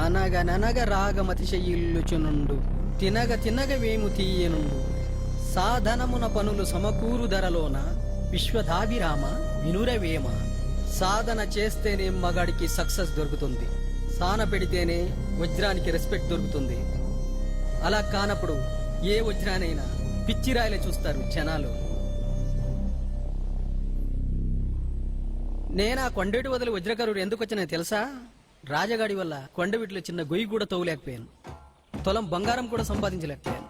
అనగననగ రాగమతిశయిల్లుచునుండు తినగ తినగ వేము తీయనుండు సాధనమున పనులు సమకూరు ధరలోన విశ్వదాభిరామ వినురవేమ. సాధన చేస్తేనే మగాడికి సక్సెస్ దొరుకుతుంది, సాన పెడితేనే వజ్రానికి రెస్పెక్ట్ దొరుకుతుంది. అలా కానప్పుడు ఏ వజ్రానైనా పిచ్చిరాయిలే చూస్తారు జనాలు. నేనా కొండేటి వదిలి వజ్రకరుడు ఎందుకు వచ్చినా తెలుసా? రాజగాడి వల్ల కొండవీటిలో చిన్న గొయ్యి కూడా తవ్వలేకపోయాను, తులం బంగారం కూడా సంపాదించలేకపోయాను.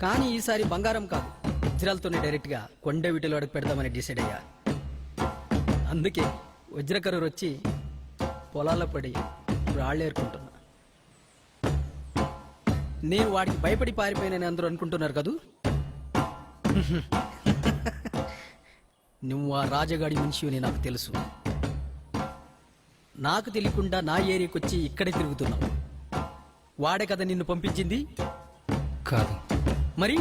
కానీ ఈసారి బంగారం కాదు, వజ్రాలతోనే డైరెక్ట్ గా కొండవీటిలో అడుగు పెడదామని డిసైడ్ అయ్యా. అందుకే వజ్రకరుడు వచ్చి పొలాల్లో పడి రాళ్ళేరుకుంటున్నా. నేను వాడికి భయపడి పారిపోయినని అందరూ అనుకుంటున్నారు కదూ. నువ్వు ఆ రాజగాడి మనిషిని నాకు తెలుసు. నాకు తెలియకుండా నా ఏరియాకి వచ్చి ఇక్కడే తిరుగుతున్నావు. వాడే కదా నిన్ను పంపించింది? కాదు. మరి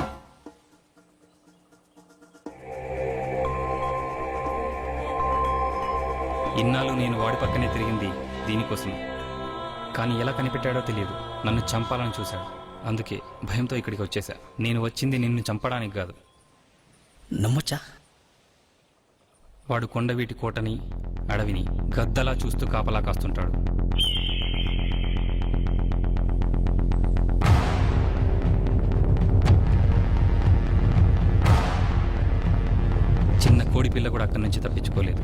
ఇన్నాళ్ళు నేను వాడి పక్కనే తిరిగింది దీనికోసమే. కానీ ఎలా కనిపెట్టాడో తెలియదు, నన్ను చంపాలని చూశాడు. అందుకే భయంతో ఇక్కడికి వచ్చేసా. నేను వచ్చింది నిన్ను చంపడానికి కాదు. నమ్మొచ్చా? వాడు కొండవీటి కోటని అడవిని గద్దలా చూస్తూ కాపలా కాస్తుంటాడు. చిన్న కోడి పిల్ల కూడా అక్కడి నుంచి తప్పించుకోలేదు.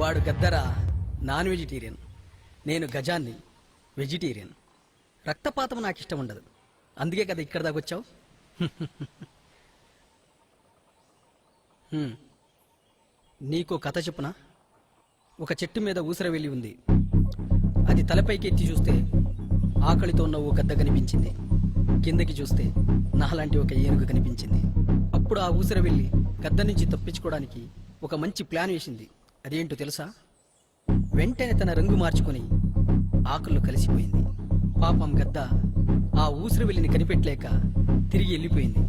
వాడు గద్దరా నాన్ వెజిటేరియన్, నేను గజాన్ని వెజిటేరియన్. రక్తపాతం నాకు ఇష్టం ఉండదు, అందుకే కదా ఇక్కడ దాకా వచ్చావు. నీకో కథ చెప్పునా? ఒక చెట్టు మీద ఊసరవెల్లి ఉంది. అది తలపైకి ఎత్తి చూస్తే ఆకలితో ఉన్న ఓ గద్ద కనిపించింది, కిందకి చూస్తే నాలాంటి ఒక ఏనుగు కనిపించింది. అప్పుడు ఆ ఊసరవెల్లి గద్ద నుంచి తప్పించుకోవడానికి ఒక మంచి ప్లాన్ వేసింది. అదేంటో తెలుసా? వెంటనే తన రంగు మార్చుకొని ఆకుల్లో కలిసిపోయింది. పాపం గద్ద ఆ ఊసరవెల్లిని కనిపెట్టలేక తిరిగి వెళ్ళిపోయింది.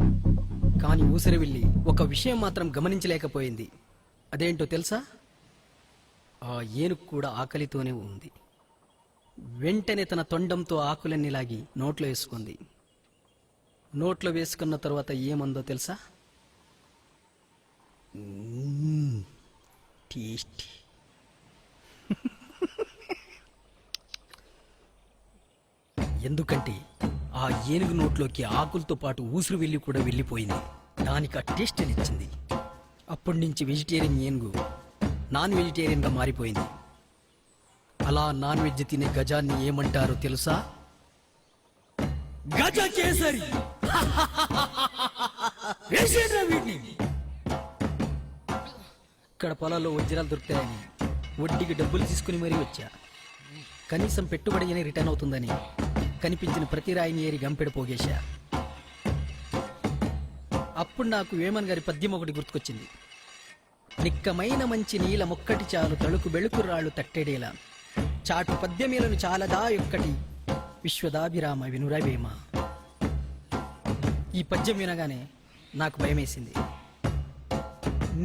కానీ ఊసరవెల్లి ఒక విషయం మాత్రం గమనించలేకపోయింది. అదేంటో తెలుసా? ఆ ఏనుగు కూడా ఆకలితోనే ఉంది. వెంటనే తన తొండంతో ఆకులన్నీ లాగి నోట్లో వేసుకుంది. నోట్లో వేసుకున్న తర్వాత ఏమందో తెలుసా? టేస్టీ. ఎందుకంటే ఆ ఏనుగు నోట్లోకి ఆకులతో పాటు ఊసురు వెళ్ళి కూడా వెళ్ళిపోయింది. దానికి ఆ టేస్ట్ ఇచ్చింది. అప్పటి నుంచి వెజిటేరియన్ ఏనుగు నాన్ వెజిటేరియన్ గా మారిపోయింది. అలా నాన్ వెజ్ తినే గజాన్ని ఏమంటారో తెలుసా? గజ కేసరి. ఇక్కడ పొలాల్లో వజ్రాలు దొరుకుతాయని వడ్డీకి డబ్బులు తీసుకుని మరీ వచ్చా. కనీసం పెట్టుబడి అని రిటర్న్ అవుతుందని కనిపించిన ప్రతి రాయిని ఏరి గంపెడు పోగేశా. అప్పుడు నాకు వేమన్ గారి పద్యం ఒకటి గుర్తుకొచ్చింది. నిక్కమైన మంచి నీల మొక్కటి చాలు తళుకు బెళుకు రాళ్ళు తట్టెడేలా చాటు పద్యమేలను చాలదా యొక్కటి విశ్వదాభిరామ వినురవేమ. ఈ పద్యం వినగానే నాకు భయమేసింది.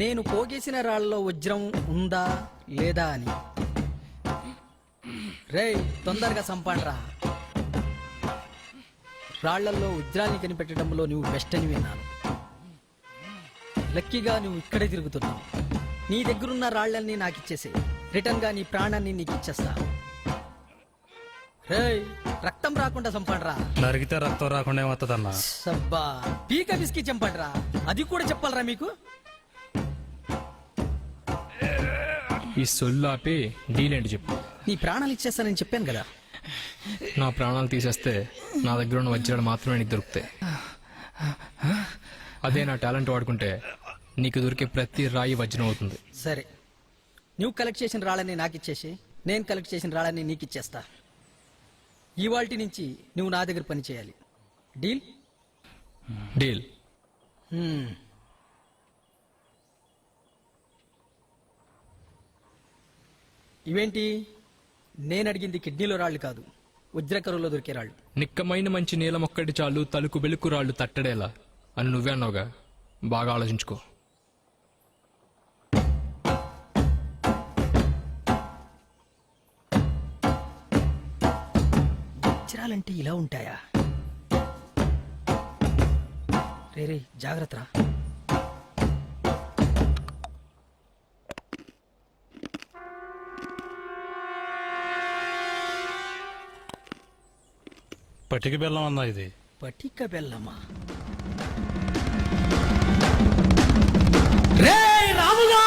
నేను పోగేసిన రాళ్ళలో వజ్రం ఉందా లేదా అని. రేయ్, తొందరగా సంపాండ్రా. రాళ్లల్లో వజ్రాల్ని కనిపెట్టడంలో నువ్వు బెస్ట్ అని విన్నాను. లక్కీగా నువ్వు ఇక్కడే తిరుగుతున్నావు. నీ దగ్గరున్న రాళ్లన్నీ నాకు ఇచ్చేసే, రిటర్న్ గా నీ ప్రాణాన్ని నీకు ఇచ్చేస్తా. రేయ్, రక్తం రాకుండా చంపండ్రా. నరికితే రక్తం రాకుండా ఏమవుతుందన్నా? సబ్బా, పీక బిస్కి చంపండ్రా. అది కూడా చెప్పాలరా మీకు? ఈ సొల్లు ఆపి డీలేంటి చెప్పు. నీ ప్రాణాలు ఇచ్చేస్తానని చెప్పాను కదా. నా ప్రాణాలు తీసేస్తే నా దగ్గర ఉన్న వజ్రాలు మాత్రమే నీకు దొరుకుతాయి. అదే నా టాలెంట్ వాడుకుంటే నీకు దొరికే ప్రతి రాయి వజ్రం అవుతుంది. సరే, నువ్వు కలెక్ట్ చేసిన రాళ్ళని నాకు ఇచ్చేసి నేను కలెక్ట్ చేసిన రాళ్ళని నీకు ఇచ్చేస్తా. ఇవాల్టి నుంచి నువ్వు నా దగ్గర పని చేయాలి. డీల్? డీల్. ఇవేంటి? నేను అడిగింది కిడ్నీలో రాళ్ళు కాదు, వజ్రకరువులో దొరికే రాళ్ళు. నిక్కమైన మంచి నీలమొక్కటి చాలు తలుకు బెలుకు రాళ్ళు తట్టడేలా అని నువ్వే అన్నావుగా. బాగా ఆలోచించుకో. వజ్రాలంటే ఇలా ఉంటాయా? రే జాగ్రత్త రా. పట్టిక బెల్లం అన్నా ఇది. పటిక బెల్లమా? రే రాముగా!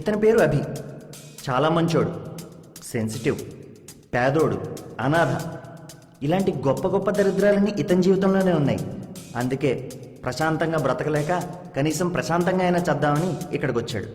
ఇతని పేరు అభి. చాలా మంచోడు, సెన్సిటివ్, పేదోడు, అనాథ, ఇలాంటి గొప్ప గొప్ప దరిద్రాలన్నీ ఇతని జీవితంలోనే ఉన్నాయి. అందుకే ప్రశాంతంగా బ్రతకలేక కనీసం ప్రశాంతంగా అయినా చద్దామని ఇక్కడికి వచ్చాడు.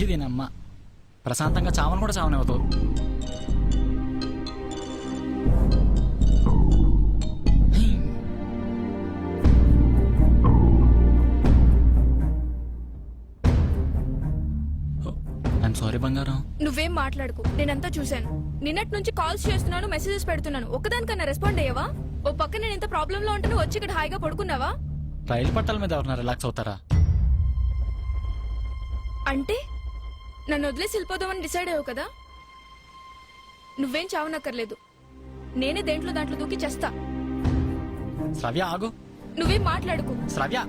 దీనమ్మ ప్రశాంతంగా చావను కూడా చావనివ్వదు. ఐఎమ్ సారీ బంగారం. నువ్వేం మాట్లాడుకు, నేనంతా చూశాను. నిన్నటి నుంచి కాల్స్ చేస్తున్నాను, మెసేజెస్ పెడుతున్నాను, ఒక్కదానికన్నా రెస్పాండ్ అయ్యావా? ఓ పక్క నేను ఇంత ప్రాబ్లంలో ఉంటే వచ్చి ఇక్కడ హాయిగా పడుకున్నావా? రైలు పట్టాల మీద ఎవరన్నా రిలాక్స్ అవుతారా? అంటే నన్ను వదిలేసి వెళ్ళిపోదామని డిసైడ్ అయ్యావు కదా? నువ్వేం చావనక్కర్లేదు, నేనే దాంట్లో దూకి చేస్తా. శ్రవ్య ఆగు. నువ్వేం మాట్లాడుకు. శ్రవ్య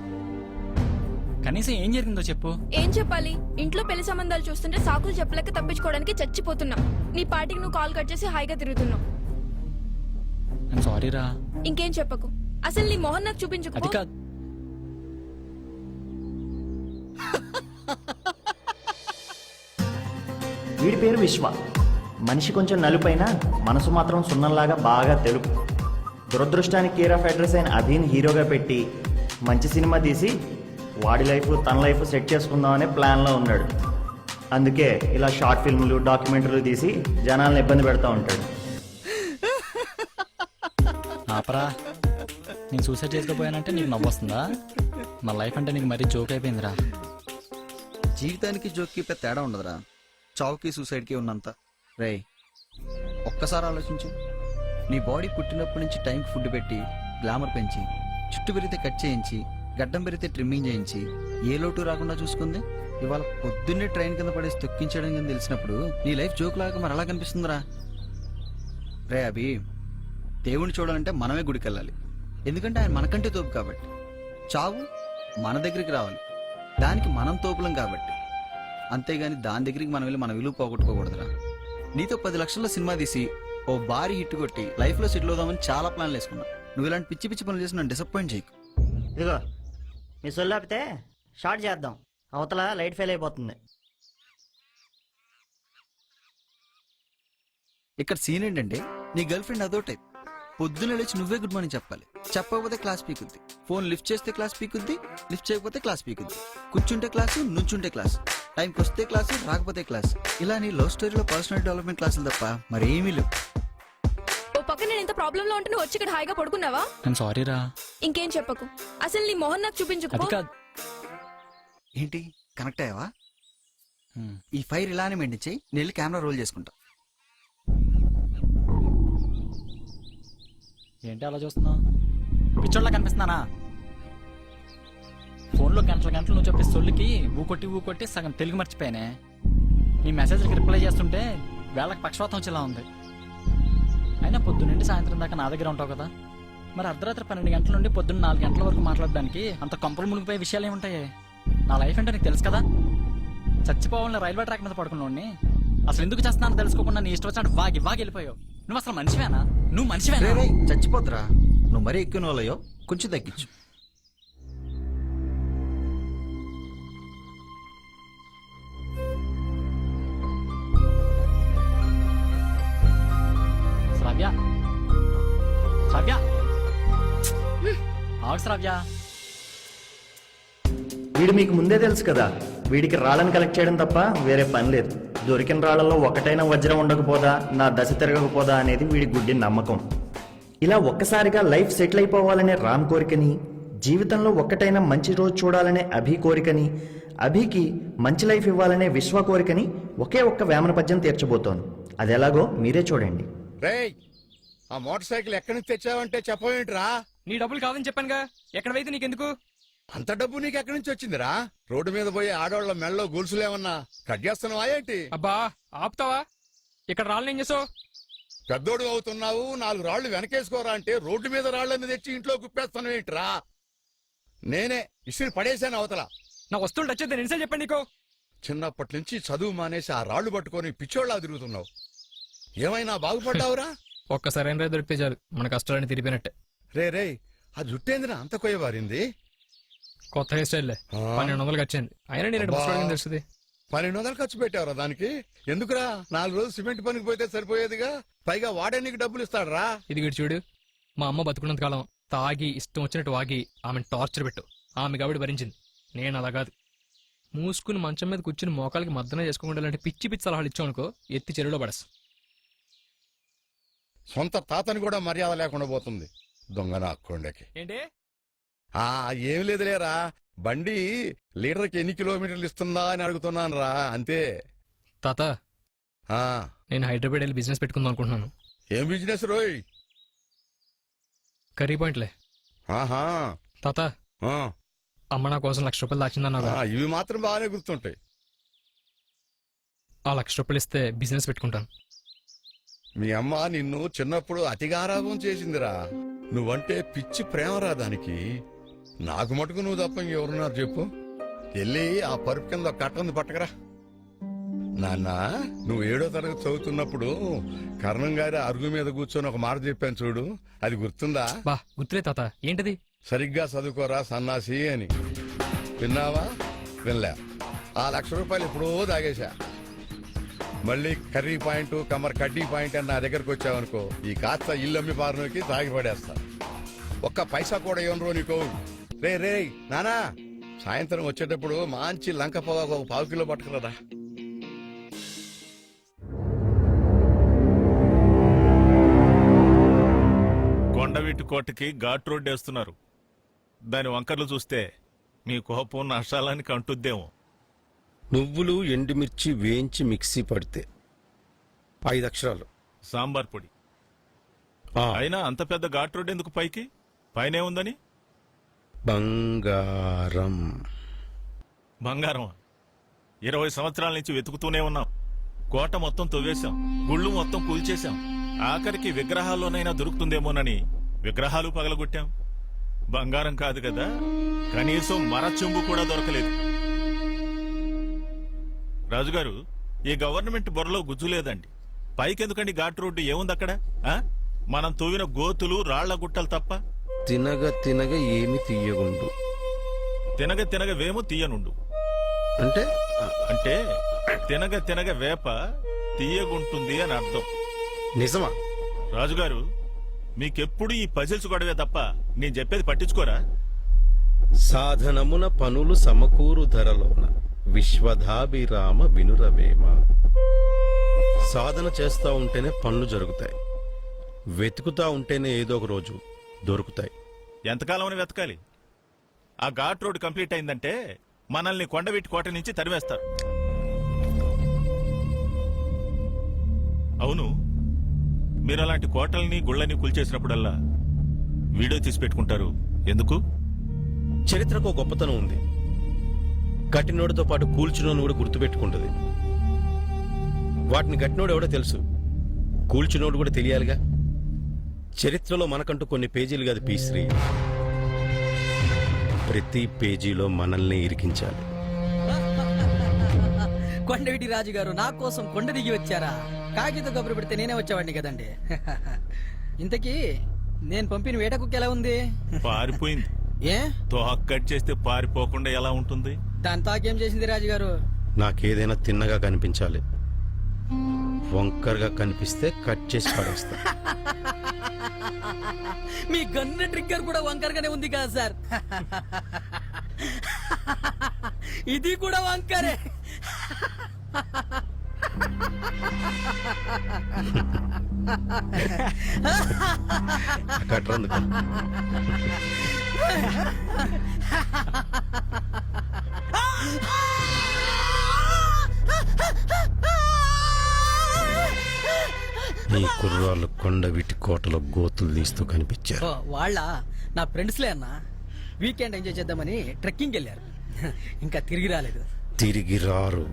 కనీసం ఏం జరిగిందో చెప్పు. ఏం చెప్పాలి? ఇంట్లో పెళ్లి సంబంధాలు చూస్తుంటే సాకులు చెప్పలేక తప్పించుకోవడానికి చచ్చిపోతున్నా. నీ పార్టీకి నువ్వు కాల్ కట్ చేసి హాయిగా తిరుగుతున్నావు. ఐఎమ్ సారీ రా. ఇంకేం చెప్పకు. అసలు నీ మొహన్ నాకు చూపించుకో. అది కాదు. వీడి పేరు విశ్వ. మనిషి కొంచెం నలుపైనా మనసు మాత్రం సున్నంలాగా బాగా తెలుపు. దురదృష్టానికి కేర్ ఆఫ్ అడ్రస్ అయిన అభిని హీరోగా పెట్టి మంచి సినిమా తీసి వాడి లైఫ్ తన లైఫ్ సెట్ చేసుకుందామనే ప్లాన్లో ఉన్నాడు. అందుకే ఇలా షార్ట్ ఫిల్మ్లు, డాక్యుమెంటరీలు తీసి జనాలను ఇబ్బంది పెడతా ఉంటాడు. ఆపరా. నేను సూసైడ్ చేసుకోపోయానంటే నీకు నవ్వొస్తుందా? నా లైఫ్ అంటే నీకు మరీ జోక్ అయిపోయిందిరా. జీవితానికి జోక్కి పెద్ద తేడా ఉండదురా, చావుకి సూసైడ్కి ఉన్నంత. రే ఒక్కసారి ఆలోచించు. నీ బాడీ పుట్టినప్పటి నుంచి టైంకి ఫుడ్ పెట్టి, గ్లామర్ పెంచి, చుట్టు పెరిగితే కట్ చేయించి, గడ్డం పెరిగితే ట్రిమ్మింగ్ చేయించి, ఏ లోటు రాకుండా చూసుకుంది. ఇవాళ పొద్దున్నే ట్రైన్ కింద పడేసి తొక్కించడం కింద తెలిసినప్పుడు నీ లైఫ్ జోక్ లాగా మరి అలా కనిపిస్తుందిరా. రే అభి, దేవుణ్ణి చూడాలంటే మనమే గుడికి వెళ్ళాలి, ఎందుకంటే ఆయన మనకంటే తోపు కాబట్టి. చావు మన దగ్గరికి రావాలి, దానికి మనం తోపులం కాబట్టి. అంతేగాని దాని దగ్గరికి మనం వెళ్ళి మన విలువ పోగొట్టుకోకూడదురా. నీతో 10 లక్షల్లో సినిమా తీసి ఓ భారీ హిట్ కొట్టి లైఫ్ లో సెటిల్ అవుదామని చాలా ప్లాన్లు వేసుకున్నా. నువ్వు ఇలాంటి పిచ్చి పిచ్చి పనులు చేసి నన్ను డిసప్పాయింట్ చేయకు. ఇదిగో మీ సొల్లాపితే షార్ట్ చేద్దాం, అవతల లైట్ ఫెయిల్ అయిపోతుంది. ఇక్కడ సీన్ ఏంటంటే నీ గర్ల్ ఫ్రెండ్ అదో టైప్. పొద్దున్న లేచి నువ్వే గుడ్ మార్నింగ్ చెప్పాలి. చెప్పకపోతే క్లాస్ పీకుద్ది. ఫోన్ లిఫ్ట్ చేస్తే క్లాస్ పీకుద్ది, లిఫ్ట్ చేయకపోతే క్లాస్ పీకుద్ది. కూర్చుంటే క్లాసు, నుంచుంటే క్లాస్, టైంకి వస్తే క్లాసు, రాకపోతే క్లాస్. ఇలా నీ లవ్ స్టోరీలో పర్సనల్ డెవలప్మెంట్ క్లాసులు తప్ప మరేమీ లేవు. ఓ పక్కన నేను ఇంత ప్రాబ్లం లో ఉంటే నువ్వు వచ్చి ఇక్కడ హాయిగా పడుకున్నావా? నేను సారీ రా. ఇంకేం చెప్పకు, అసలు నీ మొహం నాకు చూపించకు. అది కాదు. ఏంటి కనెక్ట్ అయ్యావా? హ్మ్. ఈ ఫైర్ ఇలానే మెయింటైన్ చేయి, నేను వెళ్ళి కెమెరా రోల్ చేసుకుంటా. ఏంటి అలా చూస్తున్నావు? పిచ్చోళ్ళ కనిపిస్తున్నానా? ఫోన్లో గంటల గంటలు నువ్వు చెప్పే సొల్లుకి ఊకొట్టి సగం తెలుగు మర్చిపోయానే. నీ మెసేజ్కి రిప్లై చేస్తుంటే వేళకి పక్షవాతం వచ్చేలా ఉంది. అయినా పొద్దున్నండి సాయంత్రం దాకా నా దగ్గర ఉంటావు కదా, మరి అర్ధరాత్రి 12 గంటల నుండి పొద్దున్న 4 గంటల వరకు మాట్లాడడానికి అంత కంపలు మునిగిపోయే విషయాలు ఏముంటాయి? నా లైఫ్ అంటే నీకు తెలుసు కదా. చచ్చిపోవాలని రైల్వే ట్రాక్ మీద పడుకున్నావుని అసలు ఎందుకు చేస్తున్నానో తెలుసుకోకుండా నీ ఇష్టం వచ్చినట్టు వాగి వెళ్ళిపోయావు. నువ్వు అసలు మనిషివేనా? నువ్వు మనిషివేనా? రేయ్, చచ్చిపోతురా నువ్వు. మరీ ఎక్కువ వాళ్ళయో, కొంచెం తగ్గించు. శ్రావ్య ఆగు శ్రావ్య. వీడు మీకు ముందే తెలుసు కదా, వీడికి రాళ్ళని కలెక్ట్ చేయడం తప్ప వేరే పని లేదు. దొరికిన రాళ్లలో ఒకటైనా వజ్రం ఉండకపోదా, నా దశ తిరగకపోదా అనేది వీడి గుడ్డి నమ్మకం. ఇలా ఒక్కసారిగా లైఫ్ సెటిల్ అయిపోవాలనే రామ్ కోరికని, జీవితంలో ఒక్కటైనా మంచి రోజు చూడాలనే అభి కోరికని, అభికి మంచి లైఫ్ ఇవ్వాలనే విశ్వ కోరికని ఒకే ఒక్క వేమన పద్యం తీర్చబోతోను. అది ఎలాగో మీరే చూడండి. రేయ్, ఆ మోటార్ సైకిల్ ఎక్కడి నుంచి తెచ్చావంటే చెప్పవేంట్రా? నీ డబ్బులు కాదని చెప్పానుగా, ఎక్కడైతే నీకెందుకు? అంత డబ్బు నీకు ఎక్కడి నుంచి వచ్చిందిరా? రోడ్డు మీద పోయి ఆడవాళ్ళ మెళ్ళలో గొలుసులేమన్నా కట్ చేస్తున్నావా ఏంటి? అబ్బా ఆపుతావా? ఇక్కడ రాళ్ళు ఏం చేసావు? పెద్దోడు అవుతున్నావు, 4 రాళ్లు వెనకేసుకోరా అంటే రోడ్డు మీద రాళ్ళని తెచ్చి ఇంట్లో కుప్పేస్తాను ఏంట్రా? నేనే ఇసురు పడేశాను అవతల. నా వస్తువులు టచ్ అయితే నిన్సే చెప్పండి నీకు. చిన్నప్పటి నుంచి చదువు మానేసి ఆ రాళ్లు పట్టుకొని పిచ్చోళ్ళ తిరుగుతున్నావు. ఏమైనా బాగుపడ్డావురా? ఒక్క సరైన రైతు దొరికితే చాలు, మన కష్టాలని తిరిగిపోయినట్టే. రే ఆ జుట్టేందిరా అంత కొయ్యబారింది? కొత్త హెయిర్ స్టైల్ 1200 వచ్చింది. అయినా నేను అబ్బా. తెలుస్తుంది. 1200 ఖర్చు పెట్టావురా దానికి? ఎందుకురా? 4 రోజులు సిమెంట్ పనికి పోతే సరిపోయేదిగా. పైగా వాడే నీకు డబ్బులు ఇస్తాడరా? ఇది గిడి చూడు, మా అమ్మ బతుకున్నంత కాలం తాగి ఇష్టం వచ్చినట్టు వాగి ఆమెను టార్చర్ పెట్టు. ఆమె కాబట్టి భరించింది. నేను అలా కాదు. మూసుకుని మంచం మీద కూర్చుని మోకాలకి మద్దన చేసుకోకుండా లాంటి పిచ్చి పిచ్చి సలహాలు ఇచ్చావు అనుకో, ఎత్తి చెరువులో పడస్. సొంత తాతని కూడా మర్యాద లేకుండా పోతుంది దొంగ నా కొండకి. ఏంటి? ఏం లేదులేరా, బండి లీటర్కి ఎన్ని కిలోమీటర్లు ఇస్తుందా అని అడుగుతున్నాను రా, అంతే. తాత, ఆ నేను హైదరాబాద్ వెళ్ళి బిజినెస్ పెట్టుకుందాం అనుకుంటున్నాను. ఏం బిజినెస్ రోయ్? కర్రీ పాయింట్లే. ఆహా. తాత, ఆ, అమ్మ నా కోసం 1,00,000 రూపాయలు దాచిందన్నావు. ఇవి మాత్రం బాగానే గుర్తుంటాయి. ఆ 1,00,000 రూపాయలు ఇస్తే బిజినెస్ పెట్టుకుంటాను. మీ అమ్మ నిన్ను చిన్నప్పుడు అతిగారాభం చేసిందిరా. నువ్వంటే పిచ్చి ప్రేమరా దానికి. నాకు మటుకు నువ్వు తప్ప ఇంకెవరున్నారు చెప్పు? వెళ్ళి ఆ పరుపు కింద కట్టంది పట్టకరా. నాన్న, నువ్వు 7వ తరగతి చదువుతున్నప్పుడు కర్ణం గారి అరుగు మీద కూర్చొని ఒక మాట చెప్పాను చూడు, అది గుర్తుందా? బా గుర్తులే తాత. ఏంటది? సరిగ్గా చదువుకోరా సన్నాసి అని. విన్నావా? వినలే. ఆ 1,00,000 రూపాయలు ఎప్పుడో తాగేశా. మళ్ళీ కర్రీ పాయింట్ కమర్ కడ్డీ పాయింట్ అని నా దగ్గరకు వచ్చావనుకో, ఈ కాస్త ఇల్లు అమ్మి పారనోకి తాగి పడేస్తా. ఒక్క పైసా కూడా ఏమనరో నీకో. రే నానా, సాయంత్రం వచ్చేటప్పుడు మంచి లంక పొగాకు 1 పావు కిలో పట్టుకురా. కొండవీటి కోటకి ఘాట్ రోడ్ వేస్తున్నారు. దాని వంకర్లు చూస్తే మీ కోపం నష్టాలని కంటుద్దేమో. నువ్వులు ఎండుమిర్చి వేయించి మిక్సీ పడితే 5 అక్షరాలు సాంబార్ పొడి. ఆ, అయినా అంత పెద్ద ఘాట్ రోడ్ ఎందుకు పైకి? పైనే ఉందని? బంగారం. బంగారం 20 సంవత్సరాల నుంచి వెతుకుతూనే ఉన్నాం. కోట మొత్తం తవ్వేశాం, గుళ్ళు మొత్తం కూల్చేశాం. ఆఖరికి విగ్రహాల్లోనైనా దొరుకుతుందేమోనని విగ్రహాలు పగలగొట్టాం. బంగారం కాదు కదా, కనీసం మర చెంబు కూడా దొరకలేదు. రాజుగారు, ఈ గవర్నమెంట్ బొరలో గుజ్జు లేదండి. పైకెందుకండి ఘాట్ రోడ్డు ఏముంది అక్కడ ఆ? మనం తవ్విన గోతులు రాళ్ల గుట్టలు తప్ప తినగ తినగ ఏమి తీయగుండు తినగ తినగ వేము తీయనుండు. అంటే అంటే తినగ తినగ వేప తీయగుంటుంది అని అర్థం. నిజమా? రాజుగారు, మీకెప్పుడు ఈ పజిల్స్ గొడవే తప్ప నేను చెప్పేది పట్టించుకోరా? సాధనమున పనులు సమకూరు ధరలోన విశ్వధాభిరామ వినురవేమ. సాధన చేస్తా ఉంటేనే పనులు జరుగుతాయి, వెతుకుతా ఉంటేనే ఏదో ఒక రోజు దొరుకుతాయి. ఎంతకాలం వెతకాలి? ఆ ఘాట్ రోడ్ కంప్లీట్ అయిందంటే మనల్ని కొండవీటి కోట నుంచి తరివేస్తారు. అవును, మీరు అలాంటి కోటల్ని గుళ్ళని కూల్చేసినప్పుడల్లా వీడియో తీసి పెట్టుకుంటారు ఎందుకు? చరిత్రకు ఒక గొప్పతనం ఉంది. కట్టినోడితో పాటు కూల్చునోడు కూడా గుర్తుపెట్టుకుంటుంది. వాటిని కట్టినోడు ఎవడో తెలుసు, కూల్చునోడు కూడా తెలియాలిగా. చరిత్రలో మనకంటూ కొన్ని పేజీలు కాదు పీశ్రీ, ప్రతి పేజీలో మనల్ని ఇరికించాలి. కొండవీటి రాజు గారు నా కోసం కొండ దిగి వచ్చారా? కాకితో కబురు పెడితే నేనే వచ్చేవాడిని కదండి. ఇంతకీ నేను పంపిన వేట కుక్క ఎలా ఉంది? పారిపోయింది. ఏ తోక కట్ చేస్తే పారిపోకుండా ఎలా ఉంటుంది? దాని తాకేం చేసింది రాజుగారు? నాకేదైనా తిన్నగా కనిపించాలి, వంకరగా కనిపిస్తే కట్ చేసి పడేస్తా. మీ గన్న ట్రిగ్గర్ కూడా వంకరగానే ఉంది కదా సార్. ఇది కూడా వంకరే. కట్రందుకు ఈ కుర్రాళ్ళు కొండవీటి కోటలో గోతులు తీస్తూ కనిపించారు. ఓ, వాళ్ళ నా ఫ్రెండ్స్లే అన్న. వీకెండ్ ఎంజాయ్ చేద్దామని ట్రెక్కింగ్ వెళ్ళారు. ఇంకా తిరిగి రాలేదు. తిరిగి రారు.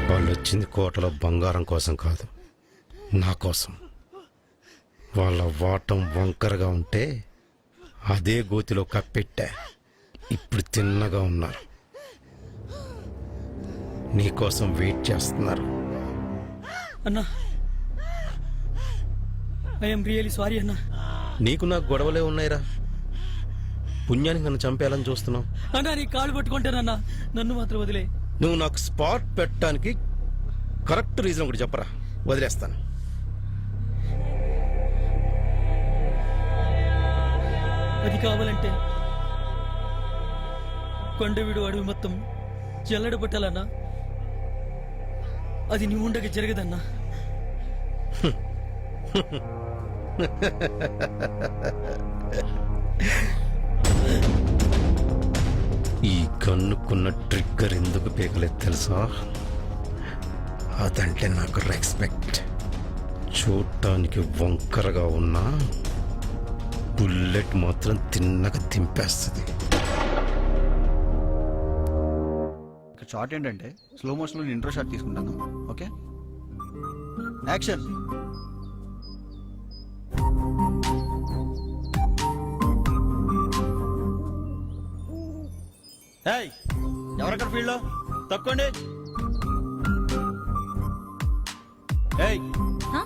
వాళ్ళు వచ్చింది కోటలో బంగారం కోసం కాదు, నా కోసం. వాళ్ళ వాటం వంకరగా ఉంటే అదే గోతిలో కప్పెట్టా. ఇప్పుడు తిన్నగా ఉన్నారు, నీకోసం వెయిట్ చేస్తున్నారు. అన్నా, ఐఎమ్ రియలీ సారీ అన్నా. నీకు నాకు గొడవలే ఉన్నాయిరా. పుణ్యానికి నన్ను చంపేయాలని చూస్తున్నావు. అన్నా, నీ కాళ్ళు పట్టుకుంటానన్నా, నన్ను మాత్రం వదిలే. నువ్వు నాకు స్పాట్ పెట్టడానికి కరెక్ట్ రీజన్ ఒకటి చెప్పరా, వదిలేస్తాను. అది కావాలంటే కొండవీడు అడవి మొత్తం జల్లడ పట్టాలన్నా. అది నీ ఉండగా జరగదన్నా. ఈ కన్నుకున్న ట్రిగ్గర్ ఎందుకు పేకలేదు తెలుసా? అదంటే నాకు రెస్పెక్ట్. చూడటానికి వంకరగా ఉన్నా బుల్లెట్ మాత్రం తిన్నగా దింపేస్తుంది. షార్ట్ ఏంటంటే స్లో మోషన్లో ఇంట్రో షాట్ తీసుకుంటాను. Okay, action. ఎవరక్కడ ఫీల్డ్ లో తక్కువండి.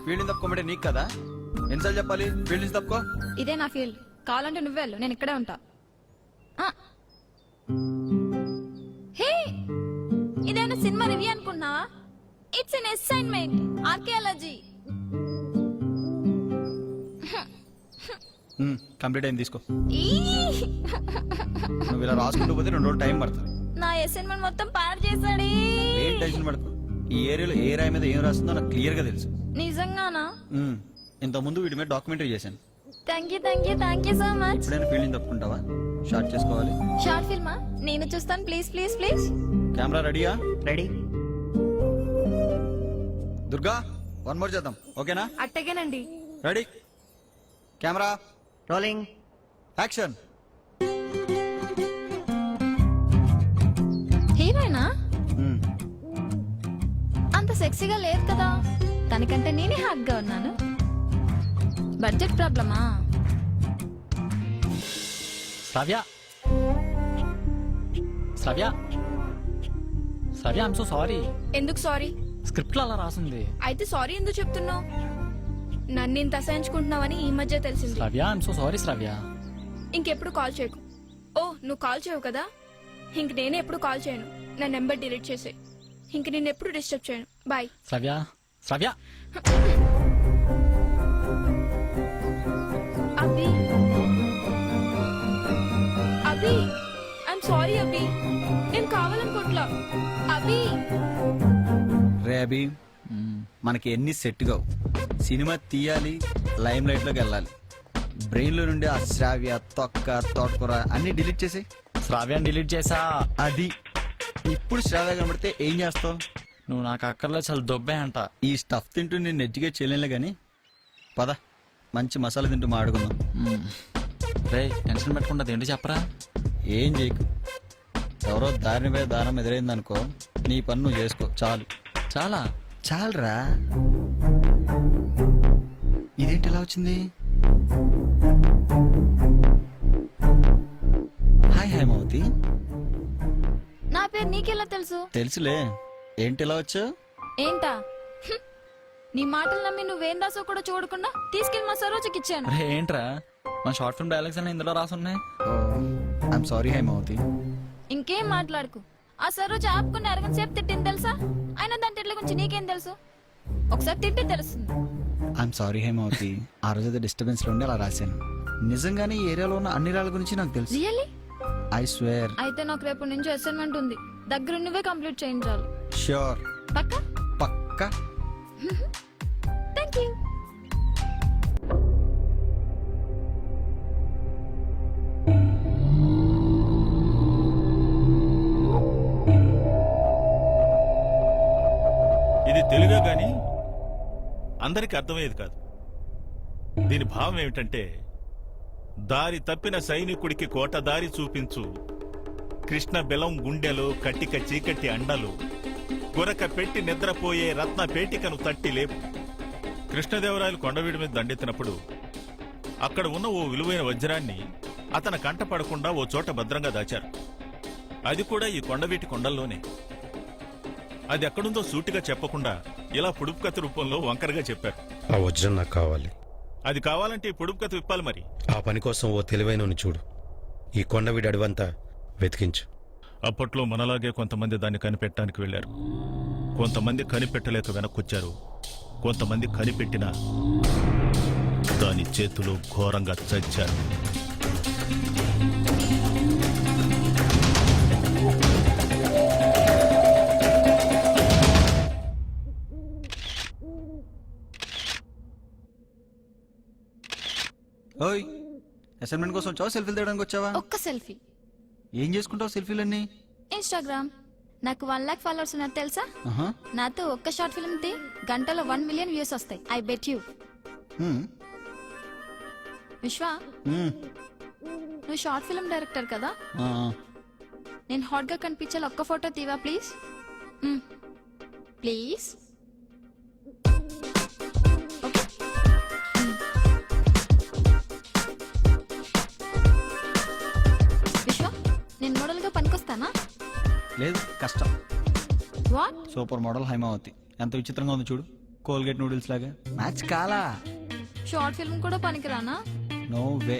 ఫీల్డ్ తప్పుకోమంటే నీకు కదా, ఎన్నిసార్లు చెప్పాలి ఫీల్డ్ నుంచి తప్పుకో. ఇదే నా ఫీల్డ్. కావాలంటే నువ్వే వెళ్ళు, నేను ఇక్కడే ఉంటా. ఆ. హే, ఇదేనా సినిమా రివ్యూ అనుకున్నావా? It's an assignment, archaeology. Complete అయింది, తీసుకో. నువ్వు ఇలా రాసుకుంటూ పోతే 2 రోజులు టైం పడుతుంది. నా అసైన్మెంట్ మొత్తం పాడు చేశాడే. ఏం టెన్షన్ పడకు, ఈ ఏరియాలో ఏ రాయి మీద ఏం రాస్తుందో నాకు క్లియర్ గా తెలుసు. నిజంగానా? ఇంత ముందు వీటి మీద డాక్యుమెంటరీ చేశాను. Thank you so much. ఎప్పుడైనా ఫీల్డింగ్ తప్పుకుంటావా? షార్ట్ చేసుకోవాలి. షార్ట్ ఫిల్మా? నేను చూస్తాను, ప్లీజ్ ప్లీజ్ ప్లీజ్. కెమెరా రెడీయా? రెడీ. దుర్గా, 1 మోర్ చేద్దాం, ఓకేనా? అట్టగేనండి. Ready, camera rolling. యాక్షన్. హీరోయినా? అంత సెక్సీగా లేదు కదా. తనకంటే నేనే హాట్ గా ఉన్నాను. బడ్జెట్ ప్రాబ్లమా? శ్రవ్య, శ్రవ్య, శ్రవ్య, ఐఎమ్ సో సారీ. ఎందుకు సారీ? స్క్రిప్ట్ లో అలా రాసింది. అయితే సారీ ఎందుకు చెప్తున్నావు? నన్ను ఇంత అసహించుకుంటున్నావని ఈ మధ్య తెలిసింది. శ్రవ్య, ఐఎమ్ సో సారీ శ్రవ్య. ఇంకెప్పుడు కాల్ చేయకు. ఓ, నువ్వు కాల్ చేయవు కదా, ఇంక నేనే ఎప్పుడు కాల్ చేయను. నా నెంబర్ డిలీట్ చేసే. ఇంక నేను ఎప్పుడు డిస్టర్బ్ చేయను. Bye. Shravya, Shravya. Abhi, Abhi, I'm sorry Abhi, నేను కావాలనుకోట్లా. అభి, రే అభి, మనకి ఎన్ని సెట్ కావు. సినిమా తీయాలి, లైమ్ లైట్ లోకి వెళ్ళాలి. బ్రెయిన్ లో నుండి ఆ శ్రావ్య, తొక్క, తోటకూర అన్ని డిలీట్ చేసి. శ్రావ్యాన్ని డిలీట్ చేసా. అది ఇప్పుడు శ్రావ్య కనబడితే ఏం చేస్తావు? నువ్వు నాకు అక్కర్లో చాలా దొబ్బే అంట. ఈ స్టఫ్ తింటూ నేను ఎడ్యుకేట్ చేయలేనులే గాని పద, మంచి మసాలా తింటూ మాడుకుందాం. రే, టెన్షన్ పెట్టకుండా ఏంటి చెప్పరా. ఏం చేయకు. ఎవరో దారిని పోయే దానం ఎదురైందనుకో, నీ పని నువ్వు చేసుకో చాలు. చాలా చాలరా. ఇదేంటి ఇలా వచ్చింది? హాయ్ హైమావతి. నా పేరు నీకెలా తెలుసు? తెలుసులే. ఏంటి ఇలా వచ్చావు? ఏంటా? హ్మ్. నీ మాటలు నమ్మి నువ్వేం రాసో కూడా చూడకుండా తీసుకెళ్లి మా సరోజకి ఇచ్చాను. రే, ఏంట్రా మా షార్ట్ ఫిల్మ్ డైలాగ్స్ అన్ని ఇందులో రాసున్నాయి. I'm sorry Haimavathi. ఇంకేం మాట్లాడుకు. ఆ సరోజ ఆపుకుని అరగంట సేపు తిట్టింది తెలుసా? అయినా దాని తిట్ల గురించి నీకేం తెలుసు? ఒకసారి తిట్టి తెలుస్తుంది. I'm sorry Haimavathi. ఆ రోజు డిస్టర్బెన్స్ లో ఉండి అలా రాశాను. నిజంగానే ఈ ఏరియాలో ఉన్న అన్ని రాళ్ళ గురించి నాకు తెలుసు. రియల్లీ? I swear. అయితే నాకు రేపు నుంచి అసైన్మెంట్ ఉంది. దగ్గర నువ్వే కంప్లీట్ చేయించాలి. ష్యూర్. పక్కా? పక్కా. Thank you. ఇది తెలుగే గాని అందరికి అర్థమయ్యేది కాదు. దీని భావం ఏమిటంటే, దారి తప్పిన సైనికుడికి కోట దారి చూపించు, కృష్ణ బెలం గుండెలో కట్టిక చీకటి అండలు, గురక పెట్టి నిద్రపోయే రత్న పేటికను తట్టి లేపు. కృష్ణదేవరాయలు కొండవీడి మీద దండెత్తినప్పుడు అక్కడ ఉన్న ఓ విలువైన వజ్రాన్ని అతని కంట పడకుండా ఓ చోట భద్రంగా దాచారు. అది కూడా ఈ కొండవీటి కొండల్లోనే. అది ఎక్కడుందో సూటిగా చెప్పకుండా ఇలా పొడుపు కథ రూపంలో వంకరగా చెప్పారు. ఆ వజ్రం నాకు కావాలి. అది కావాలంటే ఈ పొడుపు కథ విప్పాలి మరి. ఆ పని కోసం ఓ తెలివైనని చూడు. ఈ కొండవీడి అడవంతా వెతికించు. అప్పట్లో మనలాగే కొంతమంది దాన్ని కనిపెట్టడానికి వెళ్లారు. కొంతమంది కనిపెట్టలేక వెనక్కొచ్చారు. కొంతమంది కనిపెట్టినా దాని చేతిలో ఘోరంగా చచ్చారు. ఓయ్, అసైన్మెంట్ కోసం వచ్చావా, సెల్ఫీలు తీయడానికి వచ్చావా? ఒక్క సెల్ఫీ. ఏం చేసుకుంటావు సెల్ఫీలన్నీ? ఇన్స్టాగ్రామ్. నాకు 1 lakh ఫాలోవర్స్ ఉన్నారు తెలుసా? ఆహా. నాతో ఒక్క షార్ట్ ఫిల్మ్ తీ, గంటలో 1 million వ్యూస్ వస్తాయి. I bet you. Hmm. Vishwa, హ్మ్. నువ్వు షార్ట్ ఫిల్మ్ డైరెక్టర్ కదా? ఆ, నేను హాట్ గా కనిపించాలి. ఒక్క ఫోటో తీవా ప్లీజ్? ప్లీజ్. విశ్వ, నేను మోడల్ గా పనికొస్తానా? లేదు, కష్టం. వాట్? సూపర్ మోడల్ హైమావతి ఎంత విచిత్రంగా ఉంది చూడు, కోల్గేట్ నూడిల్స్ లాగా. మ్యాచ్ కాలా? షార్ట్ ఫిల్మ్ కూడా పనికిరానా? No way.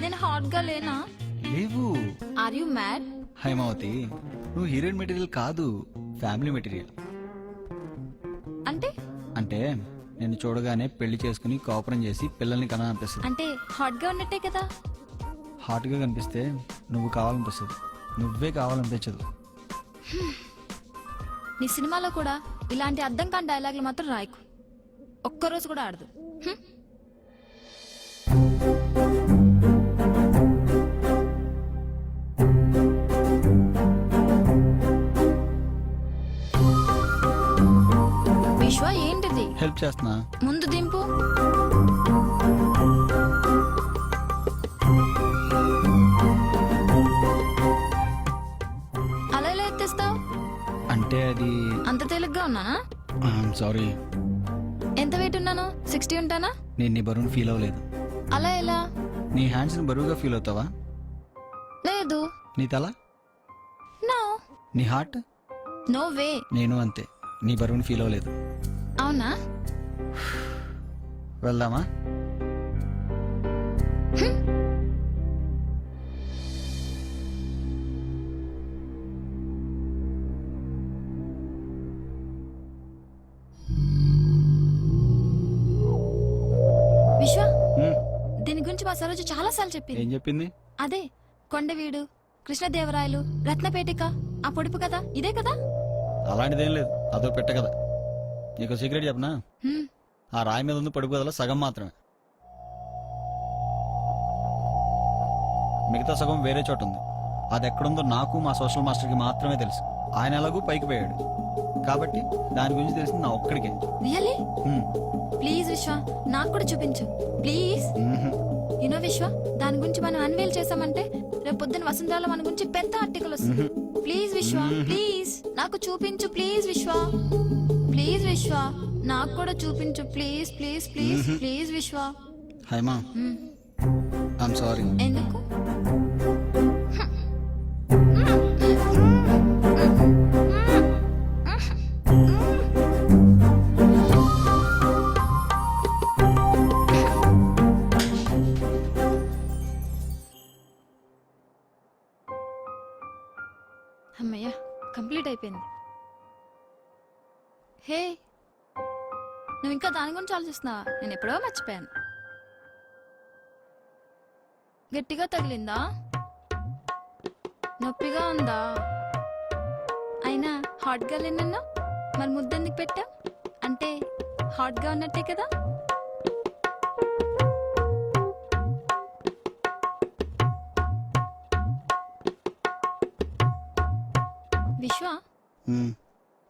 నేను హాట్ గా లేనా? లేవు. Are you mad? హైమావతి, నువ్వు హీరోయిన్ మెటీరియల్ కాదు, ఫ్యామిలీ మెటీరియల్. అంటే? అంటే నిన్ను చూడగానే పెళ్లి చేసుకుని కాపురం చేసి పిల్లల్ని కనాలనిపిస్తుంది. అంటే హాట్ గా ఉన్నట్టే కదా? హాట్గా కనిపిస్తే నువ్వు కావాలనిపిస్తుంది, నువ్వే కావాలనిపించదు. నీ సినిమాలో కూడా ఇలాంటి అర్థం కాని డైలాగులు మాత్రం రాయకు. ఒక్కరోజు కూడా ఆడదు. విశ్వ, ఏంటిది? హెల్ప్ చేస్తున్నా. ముందు దింపు. అలా ఎలా ఎత్తేస్తావు? అంటే అది అంత తేలిగ్గా ఉన్నానా? సారీ, ఎంత వెయిట్ ఉన్నాను? 60 ఉంటానా? నేను నీ బరువును ఫీల్ అవ్వలేదు. అలా ఎలా? నీ హ్యాండ్స్ ని బరువుగా ఫీల్ అవుతావా? లేదు. నీ తల? నో. నీ హార్ట్? No way. నేను అంతే, నీ బరువుని ఫీల్ అవ్వలేదు. అవునా? వెళ్దామా? విశ్వ, హ్మ్. దీని గురించి మా సరోజ చాలా సార్లు చెప్పింది. ఏం చెప్పింది? అదే కొండవీడు, కృష్ణదేవరాయలు, రత్నపేటిక, ఆ పొడుపు కదా, ఇదే కదా? అలాంటిదేం లేదు, అదో పెట్ట కదా. నీకు సీక్రెట్ చెప్పనా? హ్మ్. ఆ రాయి మీద ఉంది పడుపు కదలో సగం మాత్రమే, మిగతా సగం వేరే చోట ఉంది. అది ఎక్కడుందో నాకు మా సోషల్ మాస్టర్కి మాత్రమే తెలుసు. ఆయన ఎలాగూ పైకి పోయాడు కాబట్టి దాని గురించి తెలిసింది నా ఒక్కడికే. రియల్లీ? హ్మ్. ప్లీజ్ విశ్వ, నాకు కూడా చూపించు ప్లీజ్. మ్మ్హ్. యునో విశ్వ, దాని గురించి మనం అన్వేల్ చేసామంటే రేపు పొద్దున్న వసుంధరలో మన గురించి పెద్ద ఆర్టికల్ వస్తుంది. ప్లీజ్ విశ్వ, ప్లీజ్ నాకు చూపించు ప్లీజ్ విశ్వ. ప్లీజ్ విశ్వ, నాకు కూడా చూపించు ప్లీజ్ ప్లీజ్ ప్లీజ్ ప్లీజ్ విశ్వ. Haima, I'm sorry. ఎందుకు? అమ్మయ్యా, కంప్లీట్ అయిపోయింది. హే, నువ్వు ఇంకా దాని గురించి ఆలోచిస్తున్నావా? నేను ఎప్పుడో మర్చిపోయాను. గట్టిగా తగిలిందా? నొప్పిగా ఉందా? అయినా హాట్ గా లేనన్నా మరి ముద్దెందుకు పెట్టా? అంటే హాట్ గా ఉన్నట్టే కదా. విశ్వ,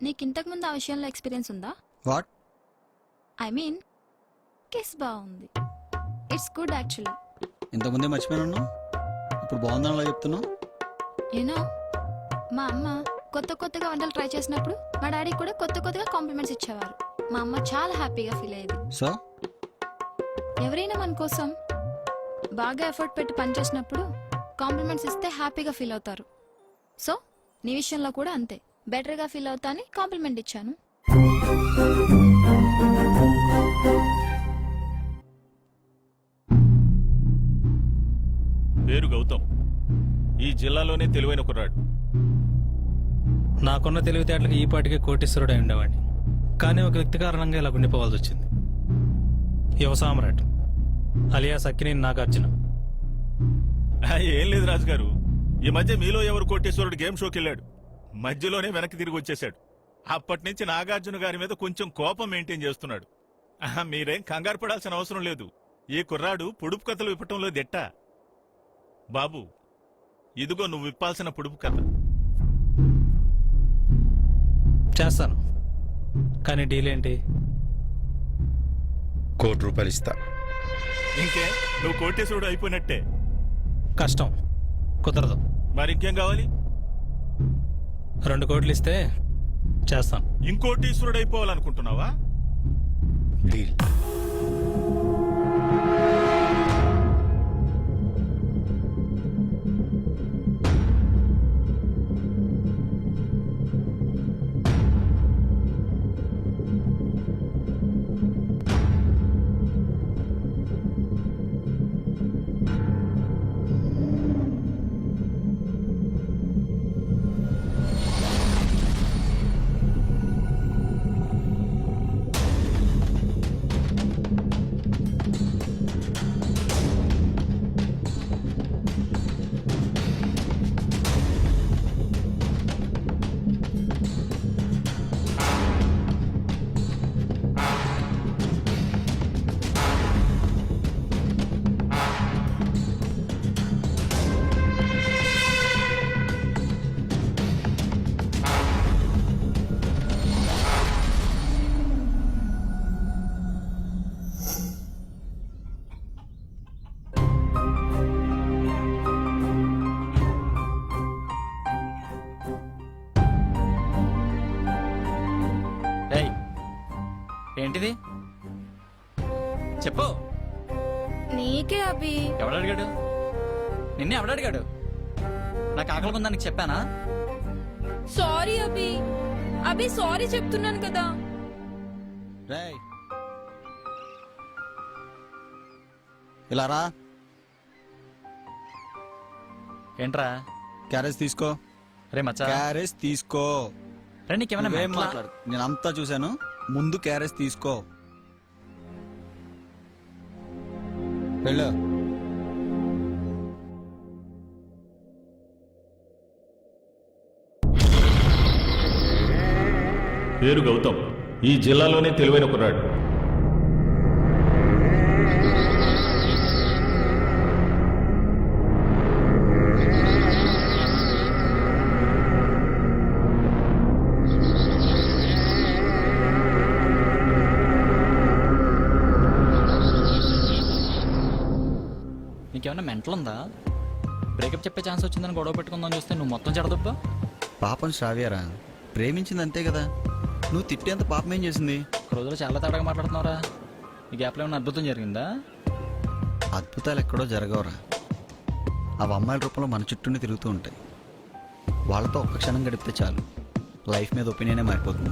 నీకు ఇంతకు ముందు ఆ విషయంలో ఎక్స్పీరియన్స్ ఉందా? వాట్? ఐ మీన్ కిస్ బాగుంది. It's good actually. ఇంతకుముందే మర్చిపోయాను, ఇప్పుడు బాగుందని అలా చెప్తున్నావు. యూనో, మా అమ్మ కొత్త కొత్తగా వంటలు ట్రై చేసినప్పుడు మా డాడీ కూడా కొత్త కొత్తగా కాంప్లిమెంట్స్ ఇచ్చేవారు. మా అమ్మ చాలా హ్యాపీగా ఫీల్ అయ్యేది. సో ఎవరైనా మన కోసం బాగా ఎఫర్ట్ పెట్టి పనిచేసినప్పుడు కాంప్లిమెంట్స్ ఇస్తే హ్యాపీగా ఫీల్ అవుతారు. సో నీ విషయంలో కూడా అంతే, బెటర్గా ఫీల్ అవుతా అని కాంప్లిమెంట్ ఇచ్చాను. పేరు గౌతమ్, ఈ జిల్లాలోనే తెలివైన కుర్రాడు. నాకున్న తెలివితేటలకు ఈ పాటికి కోటీశ్వరుడు అయి ఉండేవాడిని. కానీ ఒక వ్యక్తి కారణంగా ఇలా ఉండిపోవాల్సి వచ్చింది. యువ సామ్రాట్ అలియాస్ అక్కినేని నాగార్జున. ఏం లేదు రాజుగారు, ఈ మధ్య మీలో ఎవరు కోటేశ్వరుడు గేమ్ షోకి వెళ్ళాడు, మధ్యలోనే వెనక్కి తిరిగి వచ్చేశాడు. అప్పటి నుంచి నాగార్జున గారి మీద కొంచెం కోపం మెయింటైన్ చేస్తున్నాడు. మీరేం కంగారు పడాల్సిన అవసరం లేదు. ఈ కుర్రాడు పొడుపు కథలు విప్పటంలో దిట్ట. బాబు, ఇదిగో నువ్వు విప్పాల్సిన పొడుపు కథ. చేస్తాను, కానీ డీల్ ఏంటి? ₹1,00,00,000 ఇస్తా. ఇంకే నువ్వు కోటేశ్వరుడు అయిపోయినట్టే. కష్టం, కుదరదు. మరి ఇంకేం కావాలి? 2 కోట్లు ఇస్తే చేస్తాను. ఇంకోటీశ్వరుడు అయిపోవాలనుకుంటున్నావా? డీల్. ఏంటిది చెప్పు. నీకే అభి. ఎవడడిగాడు నిన్నే? ఎవడడిగాడు? నాకు ఆకలి ఉందని చెప్పానా? సారీ అభి. అభి సారీ చెప్తున్నాను కదా. రేయ్ ఇలా రా. ఏంట్రా? క్యారేజ్ తీసుకో. రే మచ్చా, క్యారేజ్ తీసుకో. రే నీకేమైనా ఏం మెంటలా? మాట్లాడు, నేను అంతా చూశాను. ముందు క్యారేజ్ తీసుకో. వెళ్ళు. పేరు గౌతమ్, ఈ జిల్లాలోనే తెలివైన కుర్రాడు. నీకేమైనా మెంటల్ ఉందా? బ్రేకప్ చెప్పే ఛాన్స్ వచ్చిందని గొడవ పెట్టుకుందాం చూస్తే నువ్వు మొత్తం చెడదబ్బా. పాపం శ్రావ్యరా, ప్రేమించింది అంతే కదా. నువ్వు తిట్టేంత పాపం ఏం చేసింది? ఒక రోజులో చాలా తేడాగా మాట్లాడుతున్నావురా. ఈ గ్యాప్లో ఏమైనా అద్భుతం జరిగిందా? అద్భుతాలు ఎక్కడో జరగవురా. అవి అమ్మాయిల రూపంలో మన చుట్టూనే తిరుగుతూ ఉంటాయి. వాళ్ళతో ఒక్క క్షణం గడిపితే చాలు, లైఫ్ మీద ఒపీనియనే మారిపోతుంది.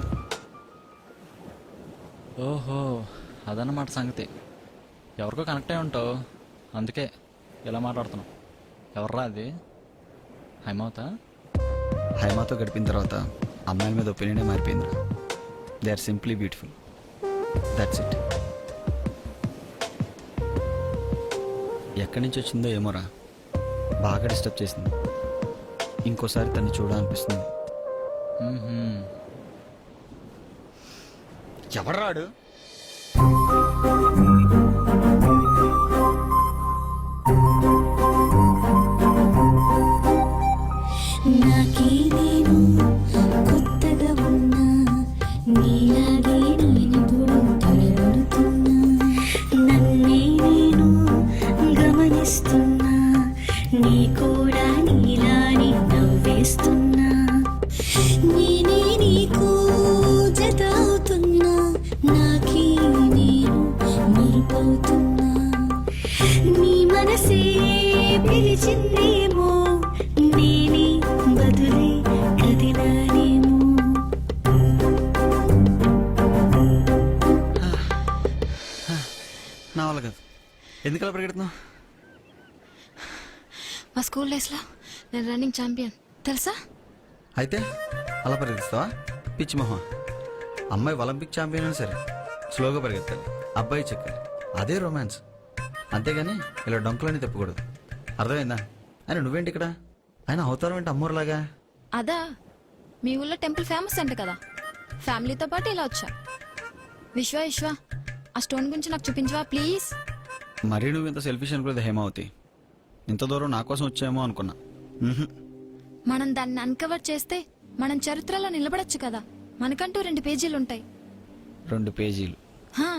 ఓహో, అదన్నమాట సంగతి. ఎవరికో కనెక్ట్ అయి ఉంటావు, అందుకే ఇలా మాట్లాడుతున్నావు. ఎవర్రా అది? హైమావతా? హైమాతో గడిపిన తర్వాత అమ్మాయిల మీద ఒపీనియనే మారిపోయింది. They are simply beautiful, that's it. ఎక్కడి నుంచి వచ్చిందో ఏమోరా, బాగా డిస్టర్బ్ చేసింది. ఇంకోసారి తను చూడాలనిపిస్తుంది. ఎవడ్రాడు? నాకే నేను కొత్తగా ఉన్నా, నీలాగే నేనెప్పుడు తడబడుతున్నా. నన్నే నేను గమనిస్తున్నా, నీ కూడా నీలానే నవ్వేస్తున్నా. నేనే నీకు జత అవుతున్నా, నాకే నేను మరుపవుతున్నా. నీ మనసే పిలిచిందేమో, నేనే బదులే కదిలానేమో. నా వల్ల కాదు. ఎందుకలా పరిగెడుతున్నావు? మా స్కూల్ డేస్లో నేను రన్నింగ్ ఛాంపియన్ తెలుసా? అయితే అలా పరిగెత్తుతావా? పిచ్చి మొహం. అమ్మాయి ఒలింపిక్ ఛాంపియన్ అయినా సరే స్లోగా పరిగెత్తాలి, అబ్బాయి చెక్కాలి. అదే రొమాన్స్. అంతేగాని ఇలా డొంకులని తిప్పకూడదు. అర్థమైందా? అయినా నువ్వేంటి ఇక్కడ? ఆయన అవతారం ఏంటి అమ్మోరులాగా? అదా, మీ ఊళ్ళో టెంపుల్ ఫేమస్ అంట కదా, ఫ్యామిలీతో పాటు ఇలా వచ్చా. విశ్వ ఆ స్టోన్ గురించి నాకు చూపించవా ప్లీజ్? మరీ నువ్వు ఇంత సెల్ఫిష్ అనుకోలేదు హేమావతి. ఇంత దూరం నా కోసం వచ్చామో అనుకున్నా. మనం దాన్ని అన్కవర్ చేస్తే మనం చరిత్రలో నిలబడొచ్చు కదా. మనకంటూ 2 పేజీలు ఉంటాయి. 2 పేజీలు? హా,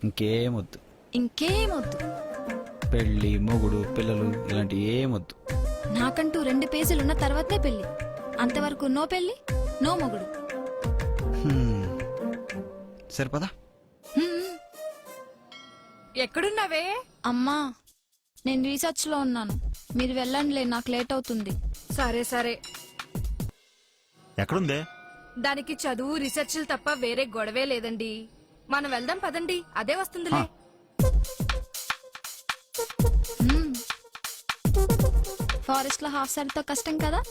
ఇంకేమొద్దు. ఇంకేమొద్దు. పెళ్ళి, మొగుడు, పిల్లలు ఇలాంటి ఏమొద్దు. నాకంటూ 2 పేజీలు ఉన్న తర్వాతే పెళ్లి. అంతవరకు నో పెళ్లి, నో మొగుడు. సరిపదా? ఎక్కడున్నావే? అమ్మా, నేను రీసెర్చ్ లో ఉన్నాను. మీరు వెళ్ళండిలే, నాకు లేట్ అవుతుంది. సరే సరే. ఎక్కడుందే? దానికి చదువు రీసెర్చ్లు తప్ప వేరే గొడవే లేదండి. మనం వెళ్దాం పదండి, అదే వస్తుందిలే. ఫారెస్ట్ లో హాఫ్ సారీతో కష్టం కదా.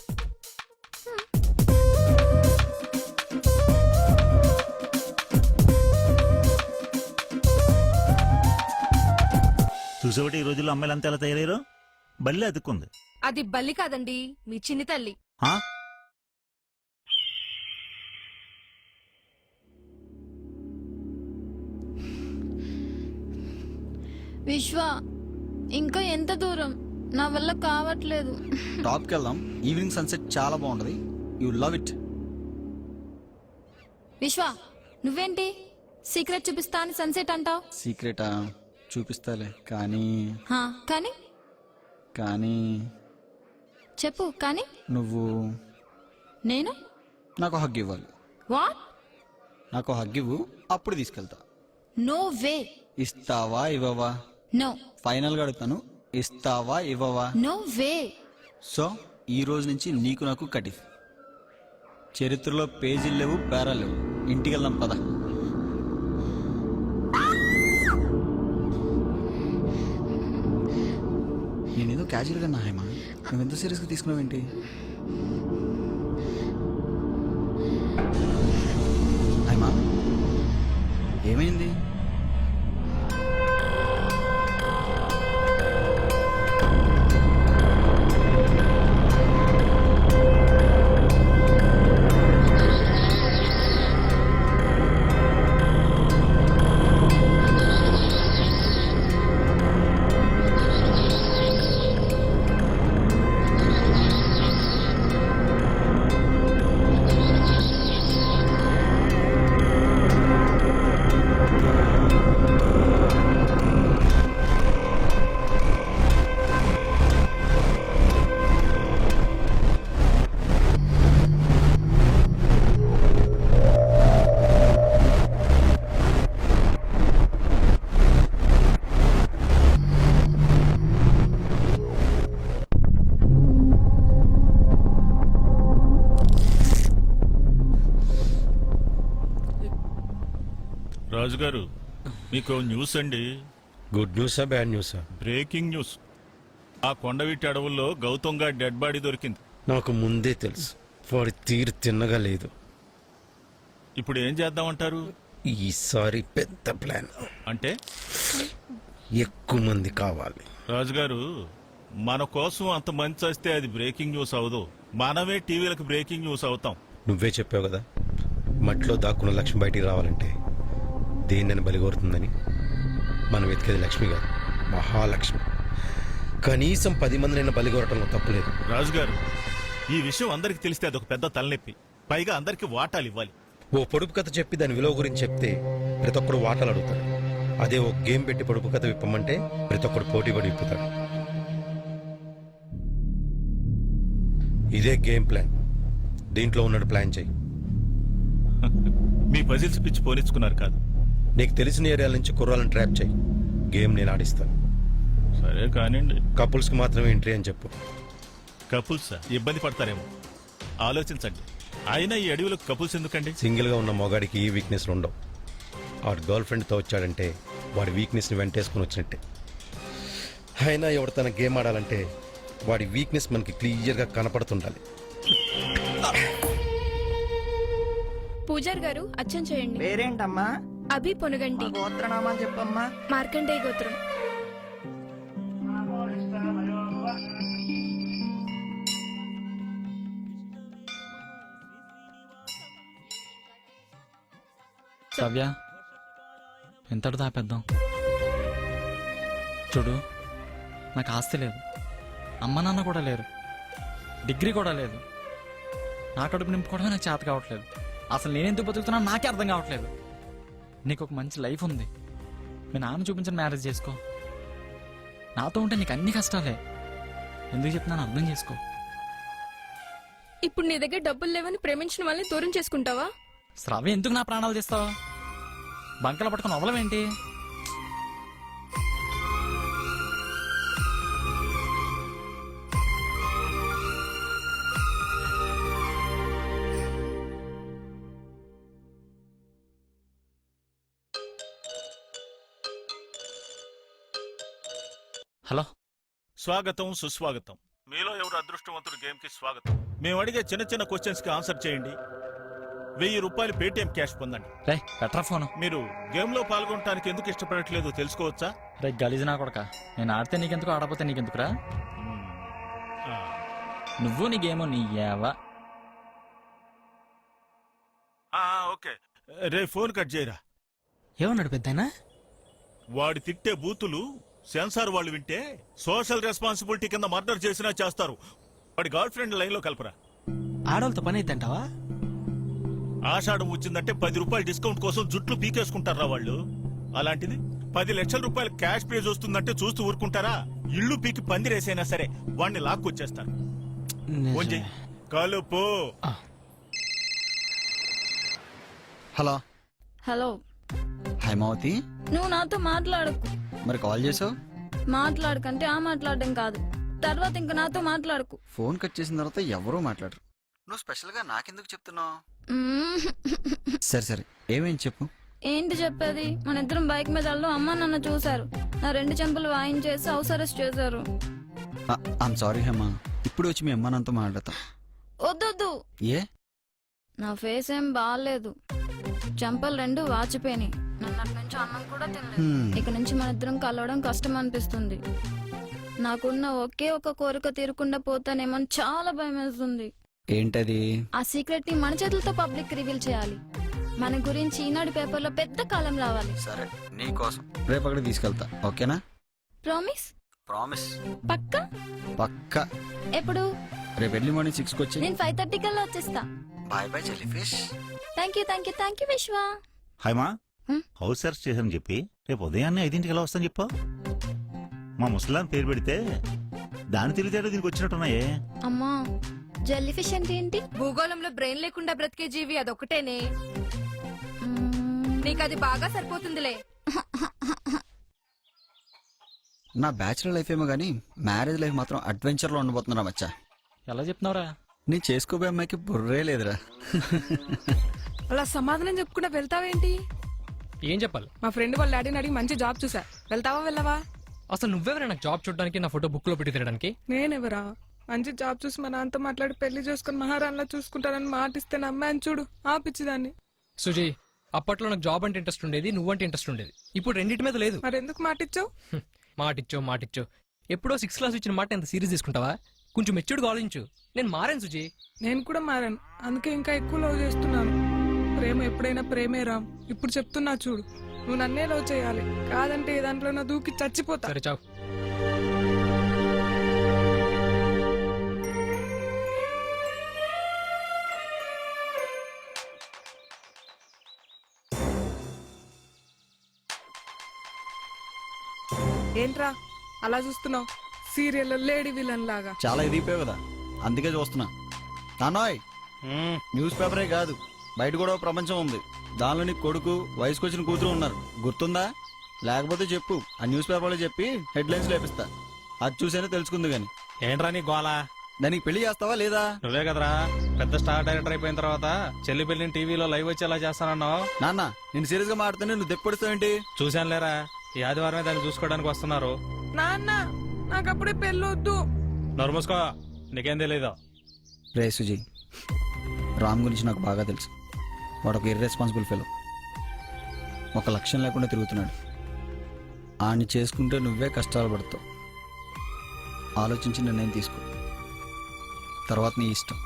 చూసేవాటి ఈ రోజుల్లో అమ్మాయిలు అంతా ఎలా తయారయ్యారు? బల్లి అతుక్కుంది. అది బల్లి కాదండి, మీ చిన్ని తల్లి. ఆ? విశ్వ, ఇంకా ఎంత దూరం? నా వల్ల కావట్లేదు. టాప్కి వెళ్దాం. ఈవినింగ్ సన్సెట్ చాలా బాగుంటది. You love it. విశ్వ, నువ్వేంటి సీక్రెట్ చూపిస్తా అని సన్సెట్ అంటావు? సీక్రెటా? చూపిస్తాలే, కానీ కానీ కానీ చెప్పు. కానీ నువ్వు నేను నాకు హగ్ ఇవ్వాలి. వాట్? నాకు హగ్ ఇవ్వు, అప్పుడు తీసుకెళ్తా. No way. ఇస్తావా ఇవ్వవా? నో. ఫైనల్ గా అడుగుతాను, ఇస్తావా ఇవ్వవా? No way. సో ఈ రోజు నుంచి నీకు నాకు కటిఫ్. చరిత్రలో పేజీలు లేవు, పేరాలు లేవు. ఇంటికి వెళ్దాం పద. నేనేదో క్యాజువల్గా నా హేమా, నువ్వు ఎంత సీరియస్గా తీసుకున్నావేంటి? హేమా ఏమైంది? రాజుగారు, మీకు న్యూస్ అండి. గుడ్ న్యూసా బ్యాడ్ న్యూసా? Breaking news. ఆ కొండవీటి అడవుల్లో గౌతమ్ గారి డెడ్ బాడీ దొరికింది. నాకు ముందే తెలుసు, వాడి తీరు తిన్నగా లేదు. ఇప్పుడు ఏం చేద్దామంటారు? ఈసారి పెద్ద ప్లాన్. అంటే ఎక్కువ మంది కావాలి. రాజుగారు, మన కోసం అంత మంది చేస్తే అది బ్రేకింగ్ న్యూస్ అవదు. మనమే టీవీలకు బ్రేకింగ్ న్యూస్ అవుతాం. నువ్వే చెప్పావు కదా, మట్టిలో దాక్కున్న లక్ష్మి బయటికి రావాలంటే దేన్నని బలిగోరుతుందని. మనం వెతికేది లక్ష్మి కాదు, మహాలక్ష్మి. కనీసం 10 మందినైనా బలిగోరటంలో తప్పులేదు. రాజుగారు, ఈ విషయం అందరికి తెలిస్తే అదొక పెద్ద తలనొప్పి. పైగా అందరికి వాటాలు ఇవ్వాలి. ఓ పొడుపు కథ చెప్పి దాని విలువ గురించి చెప్తే ప్రతి ఒక్కడు వాటాలు అడుగుతాడు. అదే ఓ గేమ్ పెట్టి పొడుపు కథ విప్పమంటే ప్రతి ఒక్కడు పోటీ పడి విప్పుతాడు. ఇదే గేమ్ ప్లాన్. దీంట్లో ఉన్నట్టు ప్లాన్ చేయి. మీ పజిల్స్ పిచ్చి పోనిచ్చుకున్నారు కాదు. నీకు తెలిసిన ఏరియాల నుంచి కుర్రాలను ట్రాప్ చేయి. గేమ్ నేను ఆడిస్తాను. సరే కానివ్వండి. కపుల్స్కి మాత్రమే ఎంట్రీ అని చెప్పు. కపుల్స్ ఇబ్బంది పడతారేమో, ఆలోచించండి. అయినా ఈ అడవిలో కపుల్స్ ఎందుకండి? సింగిల్గా ఉన్న మొగాడికి ఈ వీక్నెస్లు ఉండవు. వాడు గర్ల్ ఫ్రెండ్తో వచ్చాడంటే వాడి వీక్నెస్ని వెంటేసుకుని వచ్చినట్టే. అయినా ఎవడు తన గేమ్ ఆడాలంటే వాడి వీక్నెస్ మనకి క్లియర్గా కనపడుతుండాలి. పూజారి గారు అచ్చం చేయండి. పేరేంటమ్మా? అభి పొనుగంటి. గోత్రనామాలు చెప్పమ్మా. మార్కండేయ గోత్రం. సవ్య, ఎంతటి దాపేద్దాం? చూడు, నాకు ఆస్తి లేదు, అమ్మ నాన్న కూడా లేరు, డిగ్రీ కూడా లేదు. నా కడుపు నింపుకోవడమే నాకు చేత కావట్లేదు. అసలు నేనెందుకు బతుకుతున్నా నాకే అర్థం కావట్లేదు. నీకు ఒక మంచి లైఫ్ ఉంది, మీ నాన్న చూపించిన మ్యారేజ్ చేసుకో. నాతో ఉంటే నీకు అన్ని కష్టాలే. ఎందుకు చెప్తున్నాను అర్థం చేసుకో. ఇప్పుడు నీ దగ్గర డబ్బులు లేవని ప్రేమించిన వాళ్ళని దూరం చేసుకుంటావా? శ్రవ్య, ఎందుకు నా ప్రాణాలు తీస్తావు? బంకలు పట్టుకుని అవ్వలేమేంటి? హలో, స్వాగతం, సుస్వాగతం. మీలో ఎవరు అదృష్టవంతుడు గేమ్ కి స్వాగతం. మేము అడిగే చిన్న చిన్న క్వశ్చన్స్ కి ఆన్సర్ చేయండి. 1000 రూపాయలు పేటిఎం క్యాష్ పొందండి. రే పెట్టరా ఫోను. మీరు గేమ్ లో పాల్గొనడానికి ఎందుకు ఇష్టపడట్లేదు తెలుసుకోవచ్చా? రే గలీజ్ నా కొడక, నేను ఆడితే నీకెందుకు, ఆడపోతే నీకెందుకురా? నువ్వు నీ గేమో నీ యావా. ఓకే, రే ఫోన్ కట్ చేయరా. ఏమన్నాడు పెద్దనా? వాడి తిట్టే బూతులు సెన్సార్ వాళ్ళు వింటే సోషల్ రెస్పాన్సిబిలిటీ కింద మర్డర్ చేసినా చేస్తారు. వాడి గర్ల్ ఫ్రెండ్ లైన్ లో కలపరా. ఆడవాళ్ళతో పని అయిద్దంటావా? ఆషాఢం వచ్చిందంటే 10 రూపాయలు డిస్కౌంట్ కోసం జుట్లు పీకేసుకుంటారా వాళ్ళు. అలాంటిది 10 లక్షల రూపాయలు క్యాష్ ప్రైజ్ వస్తుందంటే చూస్తూ ఊరుకుంటారా? ఇల్లు పీకి పందిరేసైనా సరే వాడిని లాక్కొచ్చేస్తారు. కలుపు. హలో. హలో. హైమావతి, నువ్వు నాతో మాట్లాడకు. మరి కాల్ చేసావు? మాట్లాడకంటే ఆ మాట్లాడడం కాదు, తర్వాత ఇంక నాతో మాట్లాడకు. ఫోన్ కట్ చేసిన తర్వాత ఎవరూ మాట్లాడరు. నువ్వు స్పెషల్గా నాకెందుకు చెప్తున్నావు? మ్మ్. సరే సరే, ఏమేం చెప్పు. ఏంటి చెప్పేది? మన ఇద్దరం బైక్ మీద వెళ్దాం అమ్మ నాన్న చూశారు. నా 2 చెంపలు వాయించేసి హౌస్ అరెస్ట్ చేశారు. ఐమ్ సారీ హేమా, ఇప్పుడు వచ్చి మీ అమ్మ నాన్నతో మాట్లాడతా. వద్దొద్దు, ఏ? నా ఫేస్ ఏం బాగాలేదు. చెంపలు 2 వాచిపోయినాయి. నిన్నటి నుంచి అన్నం కూడా తినలేదు. ఇక నుంచి మన ఇద్దరం కలవడం కష్టం అనిపిస్తుంది. నాకున్న ఒకే ఒక కోరిక తీరకుండా పోతానేమో చాలా భయం వేస్తుంది. ఏంటది? ఆ సీక్రెట్ ని మన చేతులతో పబ్లిక్ రివీల్ చేయాలి. మన గురించి ఈనాడు పేపర్లో పెద్ద కాలం రావాలి. సరే, నీ కోసం రేపు అక్కడ తీసుకెళ్తా, ఓకేనా? ప్రామిస్? ప్రామిస్. పక్కా? పక్కా. ఎప్పుడు? రేపు ఎర్లీ మార్నింగ్ 6 వచ్చి. నేను 5:30 కల్లా వచ్చేస్తా. బాయ్ బాయ్ చెల్లి ఫిష్. థ్యాంక్ యూ విశ్వ. హాయ్మా, హౌస్ అరెస్ట్ చేశారని చెప్పి రేపు ఉదయాన్నే 5ంటికి ఎలా వస్తాను చెప్పు. మా ముసలాం పేరు పెడితే దాని తెలివితేటో దీనికి వచ్చినట్టున్నాయే. అమ్మా, జెల్లీ ఫిష్ అంటే ఏంటి? భూగోళంలో బ్రెయిన్ లేకుండా బ్రతికే జీవి అదొకటేనే. నీకు అది బాగా సరిపోతుందిలే. నా బ్యాచులర్ లైఫ్ ఏమో గానీ మ్యారేజ్ లైఫ్ మాత్రం అడ్వెంచర్ లో ఉండబోతున్నారా మచ్చా. ఎలా చెప్తున్నావురా? నేను చేసుకోబోయే అమ్మాయికి బుర్రే లేదురా. అలా సమాధానం చెప్పుకుంటా వెళ్తావేంటి? ఏం చెప్పాలి? మా ఫ్రెండ్ వాళ్ళ డాడీని అడిగి మంచి జాబ్ చూసా. వెళ్తావా వెళ్ళవా? అసలు నువ్వెవరైనా నాకు జాబ్ చూడడానికి, నా ఫోటో బుక్ లో పెట్టి తినడానికి? నేనెవరా? మంచి జాబ్ చూసి మా నాన్నతో మాట్లాడి పెళ్లి చేసుకుని మహారాణిలా చూసుకుంటానని మాటిస్తే నమ్మాను చూడు, ఆ పిచ్చిదాన్ని. సుజీ, అప్పట్లో నాకు జాబ్ అంటే ఇంట్రెస్ట్ ఉండేది, నువ్వంటే ఇంట్రెస్ట్ ఉండేది. ఇప్పుడు రెండింటి మీద లేదు. మరెందుకు మాటిచ్చావు? మాటిచ్చో ఎప్పుడో 6th క్లాస్ ఇచ్చిన మాట ఎంత సీరియస్ తీసుకుంటావా? కొంచెం మెచ్యూర్డ్గా ఆలోచించు. నేను మారాను సుజీ. నేను కూడా మారాను, అందుకే ఇంకా ఎక్కువ లవ్ చేస్తున్నాను. ప్రేమ ఎప్పుడైనా ప్రేమే రామ్. ఇప్పుడు చెప్తున్నా చూడు, నువ్వు నన్నే లవ్ చేయాలి. కాదంటే ఏ దాంట్లో నా దూకి చచ్చిపోతా. సరే చావు. ఏంట్రా అలా చూస్తున్నావు? సీరియల్లో లేడీ విలన్ లాగా. చాలా ఎదిగిపోయావు కదా, అందుకే చూస్తున్నా. నాన్నోయ్, న్యూస్ పేపరే కాదు, బయట కూడా ఓ ప్రపంచం ఉంది. దానిలో నీ కొడుకు, వయసుకొచ్చిన కూతురు ఉన్నారు. గుర్తుందా? లేకపోతే చెప్పు, ఆ న్యూస్ పేపర్లో చెప్పి హెడ్లైన్స్ లేపిస్తా. అది చూసేనే తెలుసుకుంది గాని. ఏంట్రా నీ గోలా? దానికి పెళ్లి చేస్తావా లేదా? నువ్వే కదరా పెద్ద స్టార్ డైరెక్టర్ అయిపోయిన తర్వాత చెల్లి పెళ్లిని టీవీలో లైవ్ వచ్చేలా చేస్తానన్నావు. నాన్న, నేను సీరియస్ గా మాట్లాడుతుంటే నువ్వు దెప్పొడుస్తావేంటి? చూశాను లేరా, ఈ ఆదివారమే దాన్ని చూసుకోవడానికి వస్తున్నారు. నాన్న, నాకు అప్పుడే పెళ్ళొద్దు. నోర్మూసుకో, నీకేం తెలీదు. రే సుజీ, రామ్ గురించి నాకు బాగా తెలుసు. వాడు ఒక ఇర్రెస్పాన్సిబుల్ ఫెలో. ఒక లక్ష్యం లేకుండా తిరుగుతున్నాడు. ఆన్ని చేసుకుంటే నువ్వే కష్టాలు పడతావు. ఆలోచించి నిర్ణయం తీసుకో, తర్వాత నీ ఇష్టం.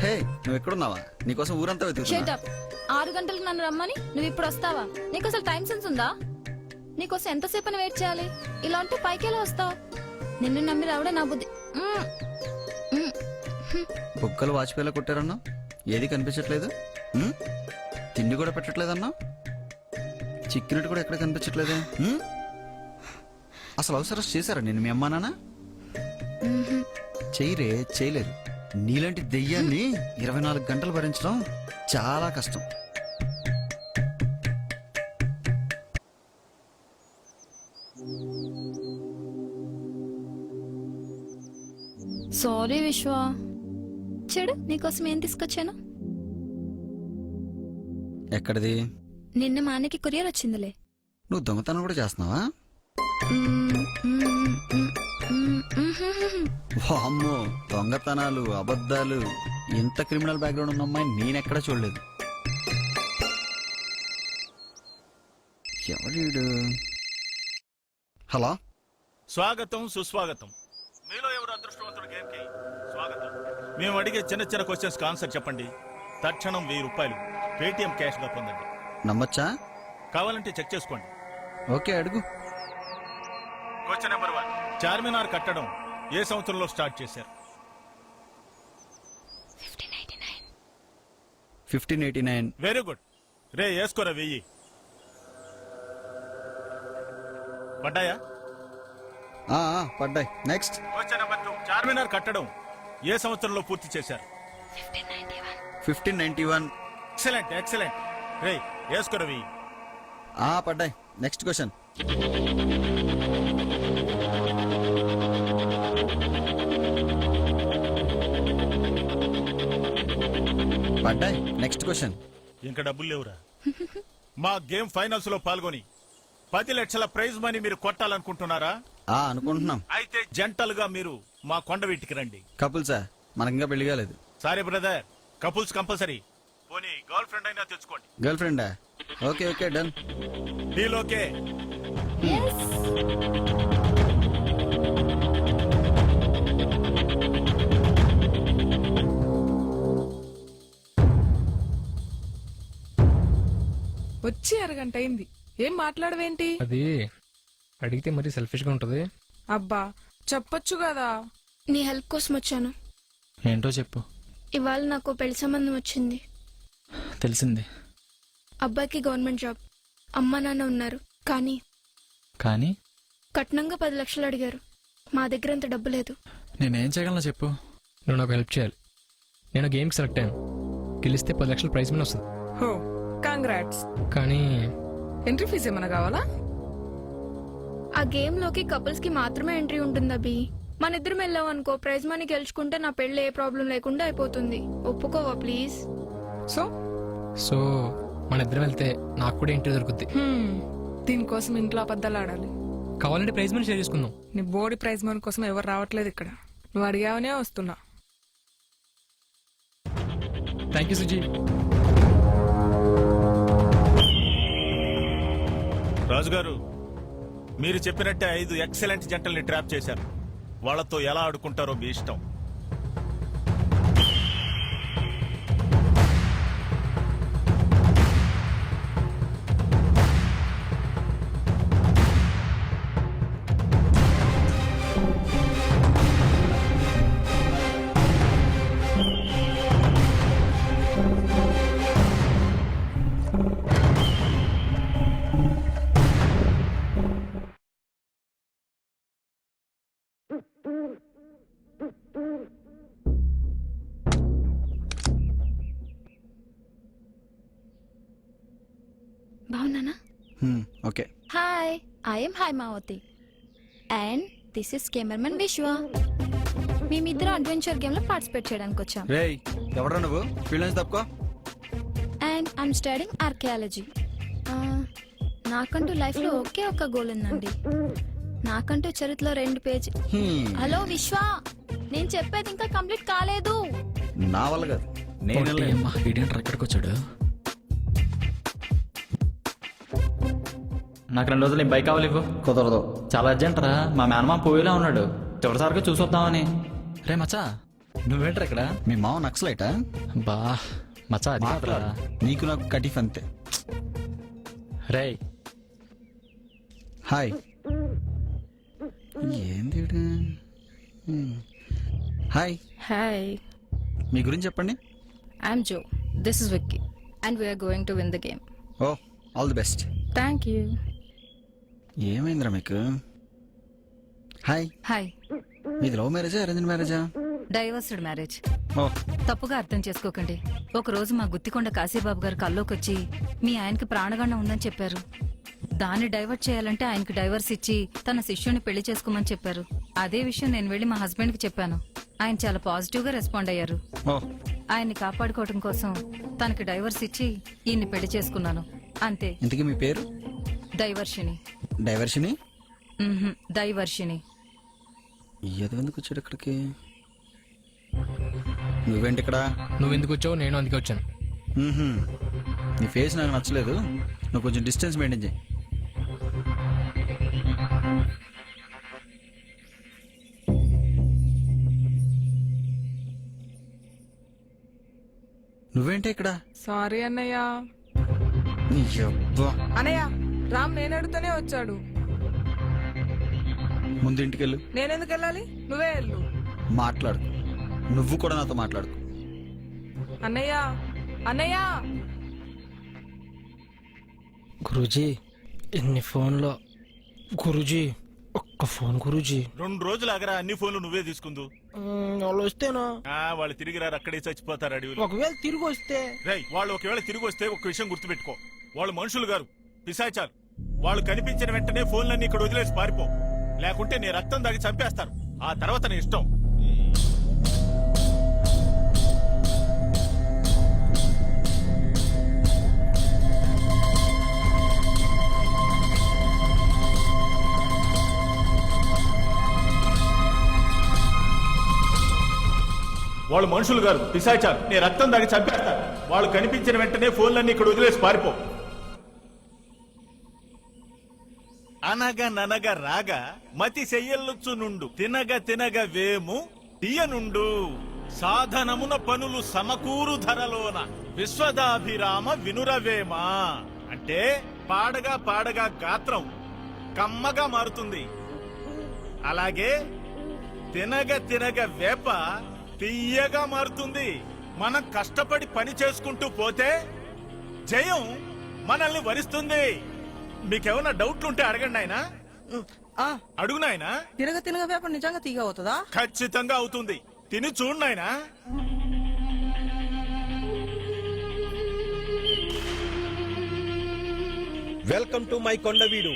హే, నువ్వు ఎక్కడున్నావా? నీకోసం ఊరంతా వెతుకుతున్నా. Shut up. 6 గంటలకు నన్ను రమ్మని నువ్వు ఇప్పుడు వస్తావా? నీకు అసలు టైం సెన్స్ ఉందా? నీకోసం ఎంతసేపు అని వెయిట్ చేయాలి? ఇలా ఉంటే పైకెలా వస్తావు? నిన్ను నమ్మి రావడే నా బుద్ధి. బుక్కలు వాచిపోయేలా కొట్టారన్నా, ఏది కనిపించట్లేదు. తిండి కూడా పెట్టట్లేదన్నా, చిక్కినట్టు కూడా ఎక్కడ కనిపించట్లేదే. అసలు అవసరం చేశారా నేను మీ అమ్మా నాన్న? చెయ్యరే, చేయలేరు. నీలాంటి దెయ్యాన్ని 24 గంటలు భరించడం చాలా కష్టం. సారీ విశ్వ. చెడు, నీకోసం ఏం తీసుకొచ్చాను? ఎక్కడిది? నిన్న మా అన్నకి కొరియర్ వచ్చిందిలే. నువ్వు దొంగతనం కూడా చేస్తున్నావా? వామ్మో, దొంగతనాలు, అబద్ధాలు, ఇంత క్రిమినల్ బ్యాక్గ్రౌండ్ ఉన్న అమ్మాయి నేనెక్కడా చూడలేదు. ఎవడు? హలో, స్వాగతం, సుస్వాగతం. మీలో ఎవరు అదృష్టవంతుడు గేమ్కి స్వాగతం. మేము అడిగే చిన్న చిన్న క్వశ్చన్స్ ఆన్సర్ చెప్పండి. తక్షణం 1000 రూపాయలు పేటిఎం క్యాష్ గా పొందండి. నమ్మచ్చా? కావాలంటే చెక్ చేసుకోండి. ఓకే, అడుగు. Question number 1. చార్మినార్ కట్టడం ఏ సంవత్సరంలో స్టార్ట్ చేశారు? 1589. Very good. రే, వేసుకోరా 1000. పడ్డాయా? పడ్డాయి. నెక్స్ట్. Question number 2. చార్మినార్ కట్టడం ఏ సంవత్సరంలో పూర్తి చేశారు? 1591. Excellent, excellent. రే, వేసుకోరా 1000. పడ్డాయి. Next question. పడ్డాయి. Next question. ఇంకా డబ్బులు లేవురా. మా గేమ్ ఫైనల్స్ లో పాల్గొని 10 లక్షల ప్రైజ్ మనీ మీరు కొట్టాలనుకుంటున్నారా? అనుకుంటున్నాం. అయితే జంటల్ గా మీరు మా కొండవీటికి రండి. కపుల్సా? మనకింకా పెళ్లి కాలేదు. Sorry brother, couples compulsory. పోనీ గర్ల్ ఫ్రెండ్ అయినా తెచ్చుకోండి. గర్ల్ ఫ్రెండా? Okay okay done. Deal okay. వచ్చి అరగంట అయింది, ఏం మాట్లాడవేంటి? అది అడిగితే మరీ సెల్ఫిష్ గా ఉంటది. అబ్బా చెప్పొచ్చు కదా. నీ హెల్ప్ కోసం వచ్చాను. ఏంటో చెప్పు. ఇవాళ నాకు పెళ్లి సంబంధం వచ్చింది. తెలిసింది. అబ్బాయికి గవర్నమెంట్ జాబ్, అమ్మ నాన్న ఉన్నారు. కానీ కానీ కట్నంగా 10 లక్షలు అడిగారు. మా దగ్గర అంత డబ్బు లేదు. నేనేం చేయగలను చెప్పు. నువ్వు నాకు హెల్ప్ చేయాలి. నేను గేమ్కి సెలెక్ట్ అయ్యాను. గెలిస్తే 10 లక్షల ప్రైజ్ మనీ వస్తుంది. హో కంగ్రాట్స్. కానీ ఎంట్రీ ఫీజు ఏమైనా కావాలా? ఆ గేమ్ లోకి కపుల్స్ కి మాత్రమే ఎంట్రీ ఉంటుంది అభి. మన ఇద్దరం వెళ్ళాం అనుకో, ప్రైజ్ మనీ గెలుచుకుంటే నా పెళ్లి ఏ ప్రాబ్లం లేకుండా అయిపోతుంది. ఒప్పుకోవా ప్లీజ్? సో మన ఇద్దరం వెళ్తే నాకు కూడా ఎంట్రీ దొరుకుద్ది. దీనికోసం ఇంట్లో అబద్ధాలు ఆడాలి. కావాలంటే ప్రైజ్ మనీ షేర్ చేసుకుందాం. నీ బోడీ ప్రైజ్ మనీ కోసం ఎవరు రావట్లేదు ఇక్కడ. నువ్వు అడిగావనే వస్తున్నా. Thank you Suji. రాజుగారు, మీరు చెప్పినట్టే 5 ఎక్సలెంట్ జంటల్ని ట్రాప్ చేశారు. వాళ్ళతో ఎలా ఆడుకుంటారో మీ ఇష్టం. బాగున్నానా? Okay. Hi, I'm Haimavathi and this is cameraman Vishwa. మేమిద్దరం అడ్వెంచర్ గేమ్ లో పార్టిసిపేట్ చేయడానికి వచ్చాం. రేయ్, ఎవడ్రా నువ్వు? ఫీల్డ్ నుంచి తప్పుకో. And I'm studying archaeology. నాకంటూ లైఫ్ లో ఒకే ఒక గోల్ ఉందండి. నాకంటూ చరిత్రలో 2 పేజీ. హలో విశ్వ, నేను చెప్పేది ఇంకా కంప్లీట్ కాలేదు. నా వల్ల కాదు. నేను ఎక్కడికి వచ్చాడు? నాకు 2 రోజులు బైక్ కావాలి. కుదరదు. చాలా అర్జెంట్ రా. మా మేనమా పోయేలా ఉన్నాడు. చివరిసారిగా చూసొద్దామని. రే మచ్చా, నువ్వేంట్రా ఇక్కడ? మీ మావ నక్సలైటా? బా మచ్చా, అది కాదురా. నీకు నాకు కటిఫ్ అంతే. రే హాయ్. ఏంది? హాయ్. హాయ్, మీ గురించి చెప్పండి. I'm Joe. This is Vicky and we're going to win the game. ఓ, all the best. Thank you. ఏమైందిరా మీకు? హాయ్. హాయ్. మీది లవ్ మ్యారేజా అరేంజ్ మ్యారేజా? Divorced marriage. ఓ, తప్పుగా అర్థం చేసుకోకండి. ఒక రోజు మా గుత్తికొండ కాశీబాబు గారు కల్లోకొచ్చి మీ ఆయనకి ప్రాణగండం ఉందని చెప్పారు. దాన్ని డైవర్ట్ చేయాలంటే ఆయనకి డైవర్స్ ఇచ్చి తన శిష్యుని పెళ్లి చేసుకోమని చెప్పారు. అదే విషయం నేను వెళ్లి మా హస్బెండ్ కి చెప్పాను. ఆయన చాలా పాజిటివ్ గా రెస్పాండ్ అయ్యారు. ఆయన్ని కాపాడుకోవడం కోసం తనకి డైవర్స్ ఇచ్చి ఈయన్ని పెళ్లి చేసుకున్నాను. అంతే. ఇంతకీ మీ పేరు? డైవర్షిని. డైవర్షిని? డైవర్షిని. ఎందుకు వచ్చాడు ఇక్కడికి? నువ్వేంటి ఇక్కడ? నువ్వెందుకు వచ్చావు? నేను అందుకే వచ్చాను. నీ ఫేస్ నాకు నచ్చలేదు. నువ్వు కొంచెం డిస్టెన్స్ మెయింటైన్ చేయి. నువ్వేంటి ఇక్కడ? సారీ అన్నయ్య. నీ యబ్బా. అన్నయ్య, రామ్ నేను అడుగుతూనే వచ్చాడు. ముందు ఇంటికెళ్ళు. నేనెందుకు వెళ్ళాలి? నువ్వే వెళ్ళు. మాట్లాడు. నువ్వు కూడా నాతో మాట్లాడు. అన్నయ్య, అన్నయ్య. గురూజీ, ఎన్ని ఫోన్లో? గురూజీ, ఒక్క ఫోన్ గురూజీ. 2 రోజులు ఆగరా, అన్ని ఫోన్లు నువ్వే తీసుకుందు. వాళ్ళు వస్తేనా? వాళ్ళు తిరిగి రారు, అక్కడే చచ్చిపోతారు అడవిలో. ఒకవేళ తిరిగి వస్తే? వాళ్ళు ఒకవేళ తిరిగి వస్తే ఒక విషయం గుర్తుపెట్టుకో, వాళ్ళు మనుషులు గారు, పిశాచాలు. వాళ్ళు కనిపించిన వెంటనే ఫోన్లన్నీ ఇక్కడ వదిలేసి పారిపో, లేకుంటే నీ రక్తం దాగి చంపేస్తారు. ఆ తర్వాత నీ ఇష్టం. వాళ్ళు మనుషులు కాదు, పిశాచాలు. నీ రక్తం దాగి చంపేస్తారు. వాళ్ళు కనిపించిన వెంటనే ఫోన్లన్నీ ఇక్కడ వదిలేసి పారిపో. అనగ ననగ రాగ మతి చెయ్యల్లుచ్చు నుండు, తినగ తినగ వేము తీయనుండు, సాధనమున పనులు సమకూరు ధరలోన విశ్వదాభిరామ వినురవేమ. అంటే పాడగా పాడగా గాత్రం కమ్మగా మారుతుంది. అలాగే తినగ తినగ వేప తీయగా మారుతుంది. మనం కష్టపడి పని చేసుకుంటూ పోతే జయం మనల్ని వరిస్తుంది. మీకేమన్నా డౌట్లుంటే అడగండి ఆయన. అడుగు నాయనా. తినగ తినగ వేప నిజంగా తీగ అవుతుందా? ఖచ్చితంగా అవుతుంది. తిని చూడు నాయనా. Welcome to my Kondaveedu.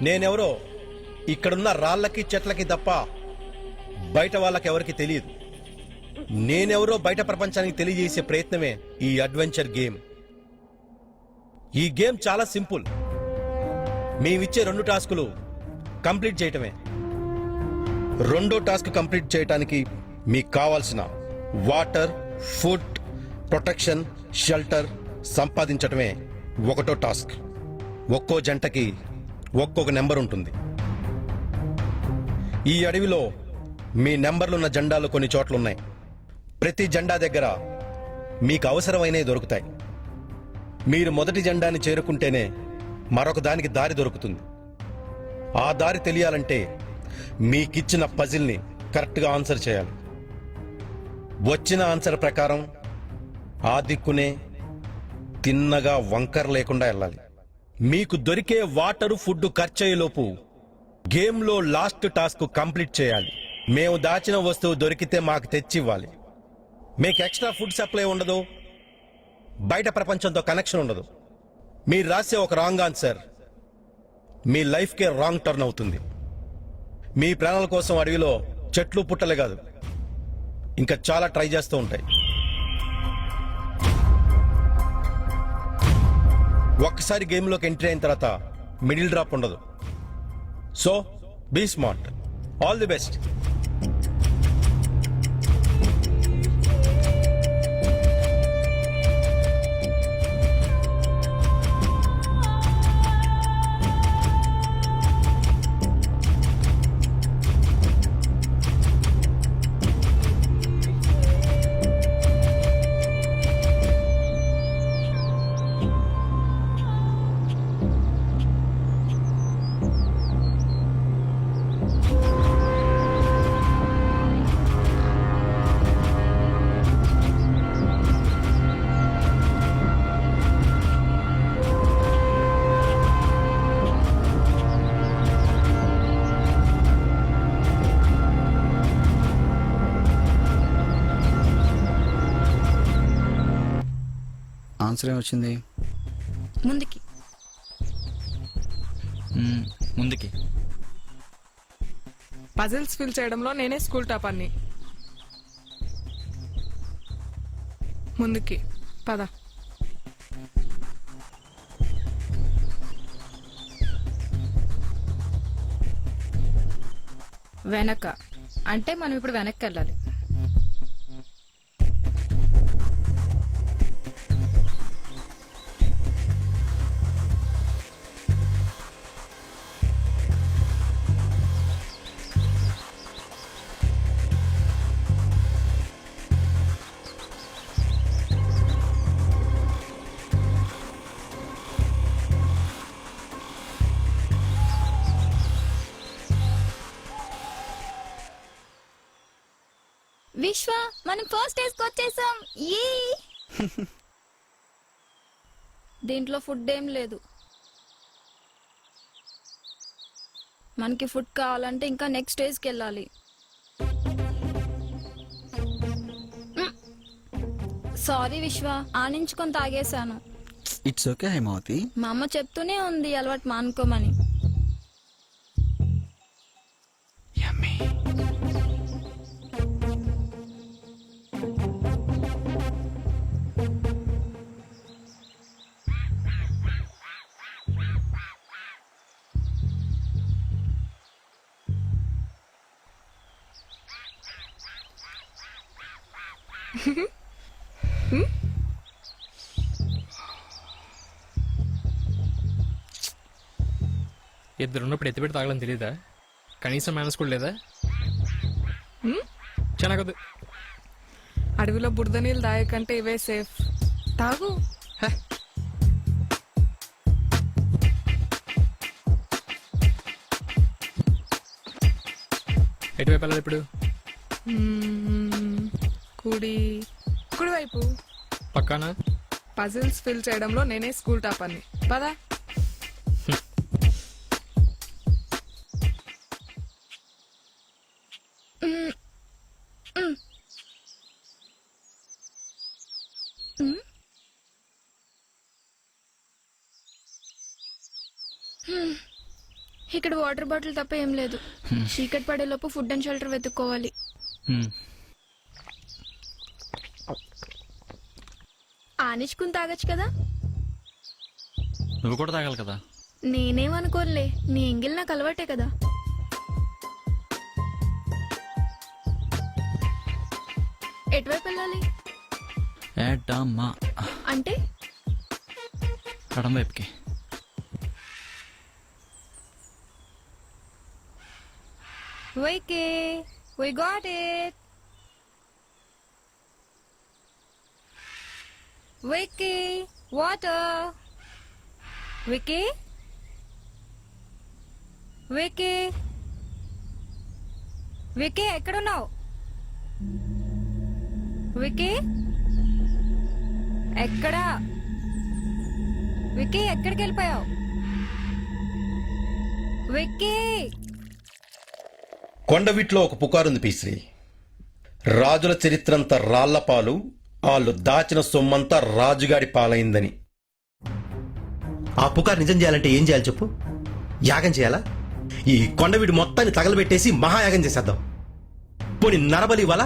నేనెవరో ఇక్కడున్న రాళ్లకి చెట్లకి తప్ప బయట వాళ్ళకెవరికి తెలియదు. నేనెవరో బయట ప్రపంచానికి తెలియజేసే ప్రయత్నమే ఈ అడ్వెంచర్ గేమ్. ఈ గేమ్ చాలా సింపుల్. మేమిచ్చే 2 టాస్కులు కంప్లీట్ చేయటమే. రెండో టాస్క్ కంప్లీట్ చేయటానికి మీకు కావాల్సిన వాటర్, ఫుడ్, ప్రొటెక్షన్, షెల్టర్ సంపాదించటమే ఒకటో టాస్క్. ఒక్కో జంటకి ఒక్కొక్క నెంబర్ ఉంటుంది. ఈ అడవిలో మీ నెంబర్లున్న జెండాలు కొన్ని చోట్లున్నాయి. ప్రతి జెండా దగ్గర మీకు అవసరమైనవి దొరుకుతాయి. మీరు మొదటి జెండాని చేరుకుంటేనే మరొక దానికి దారి దొరుకుతుంది. ఆ దారి తెలియాలంటే మీకిచ్చిన పజిల్ని కరెక్ట్గా ఆన్సర్ చేయాలి. వచ్చిన ఆన్సర్ ప్రకారం ఆ దిక్కునే తిన్నగా వంకర లేకుండా వెళ్ళాలి. మీకు దొరికే వాటరు, ఫుడ్ ఖర్చయ్యేలోపు గేమ్లో లాస్ట్ టాస్క్ కంప్లీట్ చేయాలి. మేము దాచిన వస్తువు దొరికితే మాకు తెచ్చివ్వాలి. మీకు ఎక్స్ట్రా ఫుడ్ సప్లై ఉండదు, బయట ప్రపంచంతో కనెక్షన్ ఉండదు. మీరు రాసే ఒక రాంగ్ ఆన్సర్ మీ లైఫ్కే రాంగ్ టర్న్ అవుతుంది. మీ ప్రాణాల కోసం అడవిలో చెట్లు పుట్టలే కాదు, ఇంకా చాలా ట్రై చేస్తూ ఉంటాయి. ఒక్కసారి గేమ్లోకి ఎంట్రీ అయిన తర్వాత మిడిల్ డ్రాప్ ఉండదు. So be smart. All the best. Answer ఏమొచ్చింది? ముందుకి. ముందుకి. పజిల్స్ ఫిల్ చేయడంలో నేనే స్కూల్ టాపర్ని. ముందుకి పద. వెనక అంటే మనం ఇప్పుడు వెనక్కి వెళ్ళాలి. విశ్వ, మనం ఫస్ట్ డేస్కి వచ్చేసాం. దీంట్లో ఫుడ్ ఏం లేదు. మనకి ఫుడ్ కావాలంటే ఇంకా నెక్స్ట్ డేస్కి వెళ్ళాలి. సారీ విశ్వ, ఆనించుకొని తాగేశాను. It's okay Hemavathi. మా అమ్మ చెప్తూనే ఉంది ఈ అలవాటు మానుకోమని. ఇద్దరున్నప్పుడు ఎత్తిపెట్టి తాగలని తెలియదా? కనీసం మేనస్ కూడా లేదా? చెనగదు. అడవిలో బురద నీళ్ళు తాగకంటే ఇవే సేఫ్. తాగు. ఎటువైపు వెళ్ళాలి ఇప్పుడు? కుడివైపు. పక్కానా? పజిల్స్ ఫిల్ చేయడంలో నేనే స్కూల్ టాపర్ని. పదా. ఇక్కడ వాటర్ బాటిల్ తప్ప ఏం లేదు. చీకటి పడేలోపు ఫుడ్ అండ్ షెల్టర్ వెతుక్కోవాలి. ఆనిచ్చుకుని తాగొచ్చు కదా. నువ్వు కూడా తాగాలి కదా. నేనేమనుకోనులే, నీ ఎంగిల్ నాకు అలవాటే కదా. ఎటువైపు వెళ్ళాలి అంటే? కడం వైపుకి. Vicky, we got it. Vicky, water. Vicky? Vicky? Vicky, ఎక్కడున్నావు? వికీ ఎక్కడా? వికీ ఎక్కడికి వెళ్ళిపోయావు? వికీ! కొండవీట్లో ఒక పుకారుంది పీశ్రీ. రాజుల చరిత్రంతా రాళ్లపాలు, వాళ్ళు దాచిన సొమ్మంతా రాజుగాడి పాలైందని. ఆ పుకారు నిజం చేయాలంటే ఏం చేయాలి చెప్పు? యాగం చేయాలా? ఈ కొండవీడు మొత్తాన్ని తగలబెట్టేసి మహాయాగం చేసేద్దాం. పోనీ నరబలి వల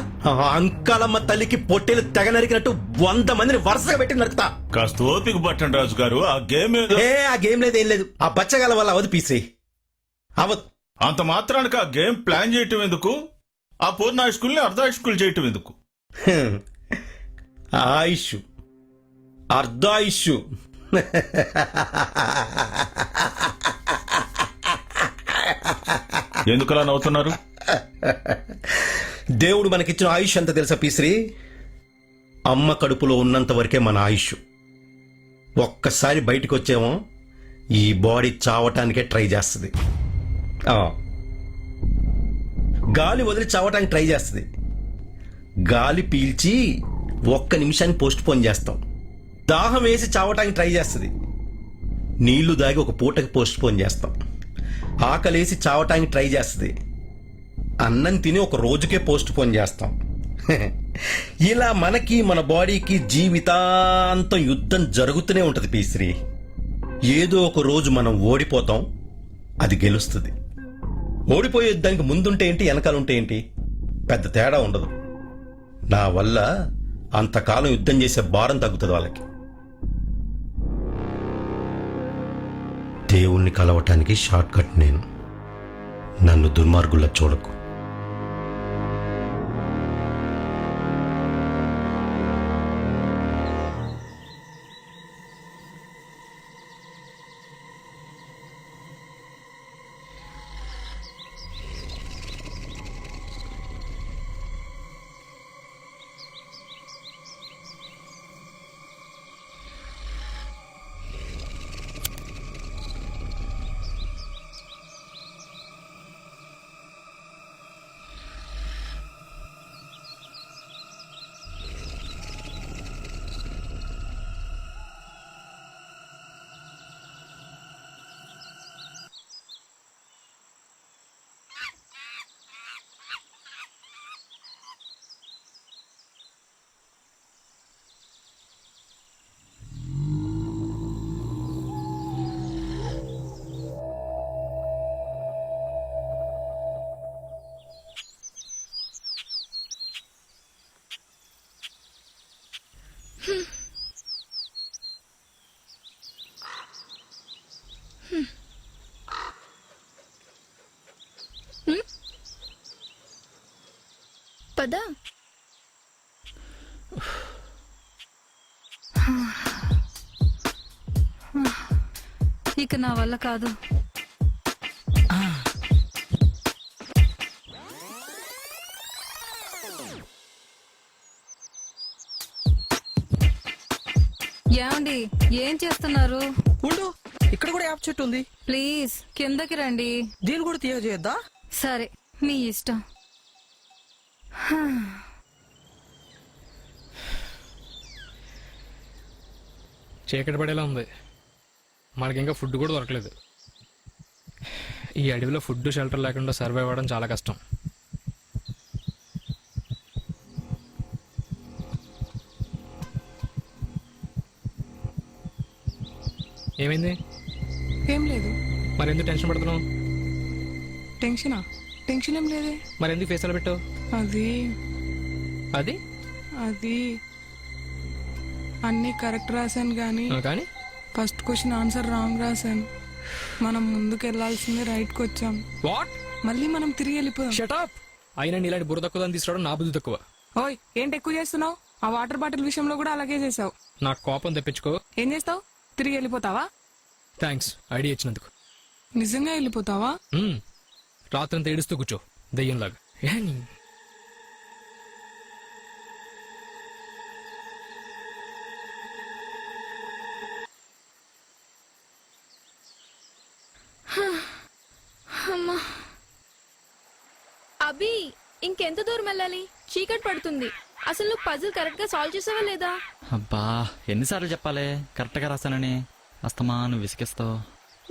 అంకాలమ్మ తల్లికి పొట్టేలు తెగ నరికినట్టు 100 మందిని వరుసగా పెట్టి నరుకుతా. కాస్త ఓపిక పట్టండి రాజు గారు. ఆ గేమ్ ఆ గేమ్ లేదు, ఏం లేదు. ఆ బచ్చగాల వల్ల అవదు పీశ్రీ, అవదు. అంత మాత్రానికి ఆ గేమ్ ప్లాన్ చేయటం ఎందుకు? ఆ పూర్ణ హైస్కూల్ని అర్ధాయుష్కూల్ చేయటం ఎందుకు? ఆయుష్ అర్ధాయుష్. ఎందుకలా నవ్వుతున్నారు? దేవుడు మనకిచ్చిన ఆయుష్ అంత తెలుసా పీశ్రీ? అమ్మ కడుపులో ఉన్నంత వరకే మన ఆయుష్. ఒక్కసారి బయటకు వచ్చేమో ఈ బాడీ చావటానికే ట్రై చేస్తుంది. గాలి వదిలి చావటానికి ట్రై చేస్తుంది. గాలి పీల్చి 1 నిమిషాన్ని పోస్ట్ పోన్ చేస్తాం. దాహం వేసి చావటానికి ట్రై చేస్తుంది. నీళ్లు దాగి 1 పూటకి పోస్ట్ పోన్ చేస్తాం. ఆకలేసి చావటానికి ట్రై చేస్తుంది. అన్నం తిని 1 రోజుకే పోస్ట్ పోన్ చేస్తాం. ఇలా మనకి మన బాడీకి జీవితాంతం యుద్ధం జరుగుతూనే ఉంటది పీశ్రీ. ఏదో ఒక రోజు మనం ఓడిపోతాం, అది గెలుస్తుంది. ఓడిపోయే దానికి ముందుంటే ఏంటి, వెనకాలంటే ఏంటి, పెద్ద తేడా ఉండదు. నా వల్ల అంతకాలం యుద్ధం చేసే భారం తగ్గుతుంది వాళ్ళకి. దేవుణ్ణి కలవటానికి షార్ట్ కట్ నేను. నన్ను దుర్మార్గుల్లా చూడకు. పద. ఇక నా వల్ల కాదు. ఏమండి ఏం చేస్తున్నారు? ఉండు, ఇక్కడ కూడా యాప్ చెట్టు ఉంది. ప్లీజ్ కిందకి రండి. దీన్ని కూడా తీయజేయద్దా? సరే మీ ఇష్టం. చీకటి పడేలా ఉంది. మనకి ఇంకా ఫుడ్ కూడా దొరకలేదు. ఈ అడవిలో ఫుడ్ షెల్టర్ లేకుండా సర్వైవ్ అవ్వడం చాలా కష్టం. ఏమైంది? ఏం లేదు. మరి ఎందుకు టెన్షన్ పడుతున్నావు? టెన్షనా? టెన్షన్ ఏం లేదే. మరి ఎందుకు ఫేస్ అలా పెట్టావు? అది అది అది అన్నీ కరెక్ట్ రాశాను కానీ కానీ ఫస్ట్ క్వశ్చన్ ఆన్సర్ రాంగ్ రాశాను. మనం ముందుకు వెళ్ళాల్సిందే, రైట్కి వచ్చాం. వాట్? మళ్ళీ మనం తిరిగి వెళ్ళిపోయాం. Shut up. అయినా ఇలాంటి బుర్ర తక్కువ దాన్ని తీసుకురావడం నా బుద్ధి తక్కువ. ఓయ్ ఏంటి ఎక్కువ చేస్తున్నావు? ఆ వాటర్ బాటిల్ విషయంలో కూడా అలాగే చేసావు. నాకు కోపం తెప్పించుకో. ఏం చేస్తావు? తిరిగి వెళ్ళిపోతావా? థ్యాంక్స్ ఐడియా ఇచ్చినందుకు. నిజంగా వెళ్ళిపోతావా? రాత్రంతా ఏడుస్తూ కూర్చో దయ్యంలాగా. అమ్మా. అభి ఇంకెంత దూరం వెళ్ళాలి? చీకటి పడుతుంది. అసలు నువ్వు పజిల్ కరెక్ట్ గా సాల్వ్ చేసావా లేదా? అబ్బా ఎన్నిసార్లు చెప్పాలి కరెక్ట్ గా రాశానని? అస్తమాను విసిగిస్తావు.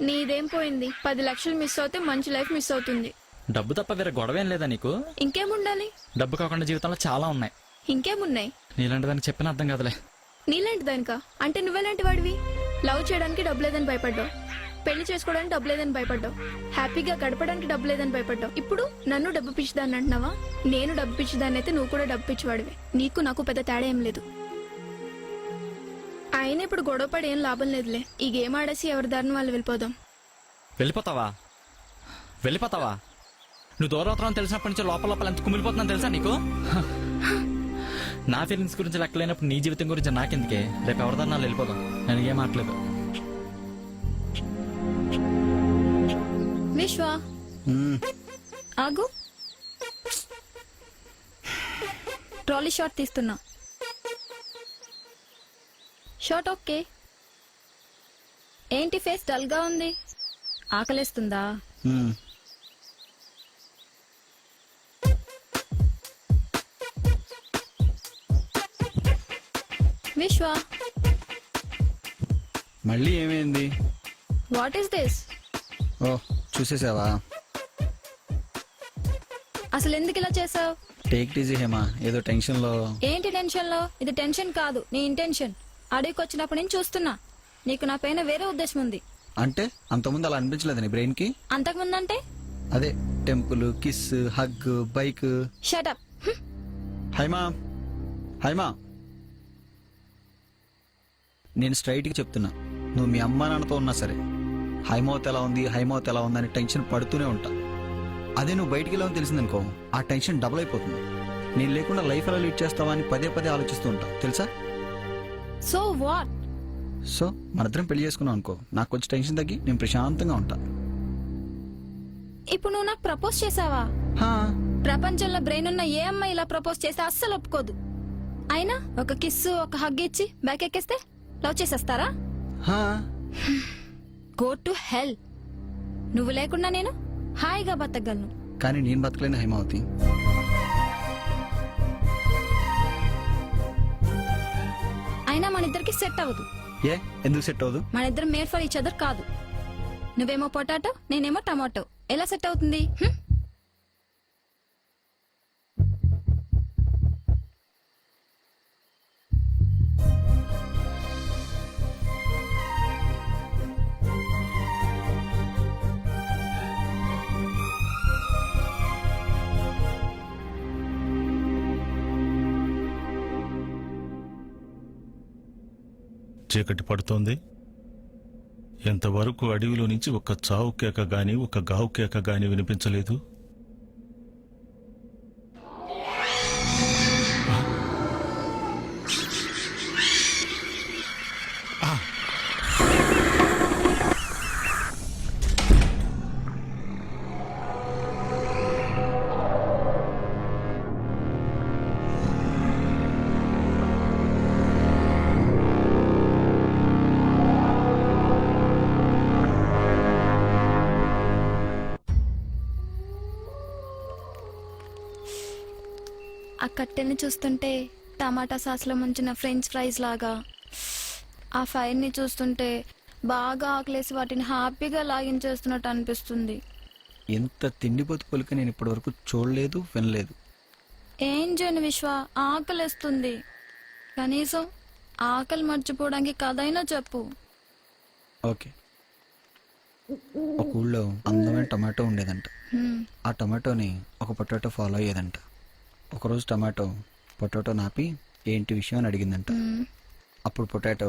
నీదేం పోయింది? 10 లక్షలు మిస్ అవుతే మంచి లైఫ్ మిస్ అవుతుంది. డబ్బు తప్ప వేరే గొడవ ఏం లేదా నీకు? ఇంకేముండాలి? డబ్బు కాకుండా జీవితంలో చాలా ఉన్నాయి. ఇంకేమున్నాయి? నీలాంటి దానికి చెప్పిన అర్థం కాదులే. నీలాంటి దానికా? అంటే నువ్వెలాంటి వాడివి? లవ్ చేయడానికి డబ్బు లేదని భయపడ్డావు, పెళ్లి చేసుకోవడానికి డబ్బు లేదని భయపడ్డావు, హ్యాపీగా గడపడానికి డబ్బు లేదని భయపడ్డావు. ఇప్పుడు నన్ను డబ్బు పిచ్చిదాన్ని అంటున్నావా? నేను డబ్బు పిచ్చిదాన్ని అయితే నువ్వు కూడా డబ్బు పిచ్చివాడివే. నీకు నాకు పెద్ద తేడా ఏం లేదు. అయినా ఇప్పుడు గొడవపడి ఏం లాభం లేదులే. ఈ గేమ్ ఆడేసి ఎవరి దారిని వాళ్ళు వెళ్ళిపోదాం. వెళ్ళిపోతావా? వెళ్ళిపోతావా? నువ్వు దూరం అవుతావు తెలిసినప్పటి నుంచి లోపల లోపల ఎంత కుమిలిపోతున్నాను తెలుసా నీకు? నా ఫీలింగ్స్ గురించి లెక్కలేనప్పుడు నీ జీవితం గురించి నాకెందుకే? రేపు ఎవరిదాన్ని వాళ్ళు వెళ్ళిపోదాం. నేను ఏం మాట్లేదు. విశ్వ ఆగు. ట్రాలీ షాట్ తీస్తున్నా. Shot okay. ఏంటి ఫేస్ డల్ గా ఉంది? ఆకలేస్తుందా? విశ్వ మళ్ళీ ఏమైంది? What is this? ఓ చూసేసావా? అసలు ఎందుకు ఇలా చేసావు? టేక్ ఈజీ హేమా, ఏదో టెన్షన్ లో. ఏంటి టెన్షన్ లో? ఇది టెన్షన్ కాదు, నీ ఇంటెన్షన్. అడవికి వచ్చినప్పుడు నేను చూస్తున్నా. నీకు నా పైన వేరే ఉద్దేశం ఉంది. అంటే అంతకుముందు అలా అనిపించలేదు నీ బ్రెయిన్ కి? అంతకుముందంటే అదే temple, kiss, hug, bike. Shut up. Haima Haima, నేను స్ట్రైట్గా చెప్తున్నా, నువ్వు మీ అమ్మా నాన్నతో ఉన్నా సరే హైమవత్ ఎలా ఉంది హైమవత్ ఎలా ఉంది అని టెన్షన్ పడుతూనే ఉంటా. అదే నువ్వు బయటికి వెళ్ళావని తెలిసిందనుకో, ఆ టెన్షన్ డబుల్ అయిపోతుంది. నేను లేకుండా లైఫ్ ఎలా లీడ్ చేస్తావా అని పదే పదే ఆలోచిస్తూ ఉంటా తెలుసా? So what? సో మనిద్దరం పెళ్లి చేసుకున్నావు అనుకో, నాకు కొంచెం టెన్షన్ తగ్గి నేను ప్రశాంతంగా ఉంటా. ఇప్పుడు నువ్వు నాకు ప్రపోజ్ చేసావా? ప్రపంచంలో బ్రెయిన్ ఉన్న ఏ అమ్మాయి ఇలా ప్రపోజ్ చేస్తే అస్సలు ఒప్పుకోదు. అయినా ఒక కిస్సు, ఒక హగ్ ఇచ్చి బ్యాక్ ఎక్కేస్తే లవ్ చేసేస్తారా? Go to hell. నువ్వు లేకుండా నేను హాయిగా బతకగలను. కానీ నేను బతకలేను హైమావతి. అయినా మన ఇద్దరికి సెట్ అవ్వదు. ఏ ఎందుకు సెట్ అవ్వదు? మన ఇద్దరం మేడ్ ఫర్ ఈచ్ అదర్ కాదు. నువ్వేమో పొటాటో, నేనేమో టమాటో. ఎలా సెట్ అవుతుంది? చీకటి పడుతోంది. ఎంతవరకు అడవిలో నుంచి ఒక్క చావు కేక గాని ఒక గావు కేక గాని వినిపించలేదు. ఆ కట్టెల్ని చూస్తుంటే టమాటా సాస్లో ముంచిన ఫ్రెంచ్ ఫ్రైస్ లాగా, ఆ ఫైర్ని చూస్తుంటే బాగా ఆకలేసి వాటిని హ్యాపీగా లాగించేస్తున్నట్టు అనిపిస్తుంది. ఎంత తిండిపోతు పొలిక నేను ఇప్పటివరకు చూడలేదు, వినలేదు. ఏం చేయను విశ్వ, ఆకలేస్తుంది. కనీసం ఆకలి మర్చిపోవడానికి కథైనా చెప్పు. ఓకే. ఒక ఊళ్ళో అందమైన టమాటో ఉండేదంట. హ్మ్. ఆ టమాటోని ఒక పొటాటో ఫాలో అయ్యేదంట. ఒకరోజు టమాటో పొటాటో నాపి ఏంటి విషయం అని అడిగిందంట. హ్మ్. అప్పుడు potato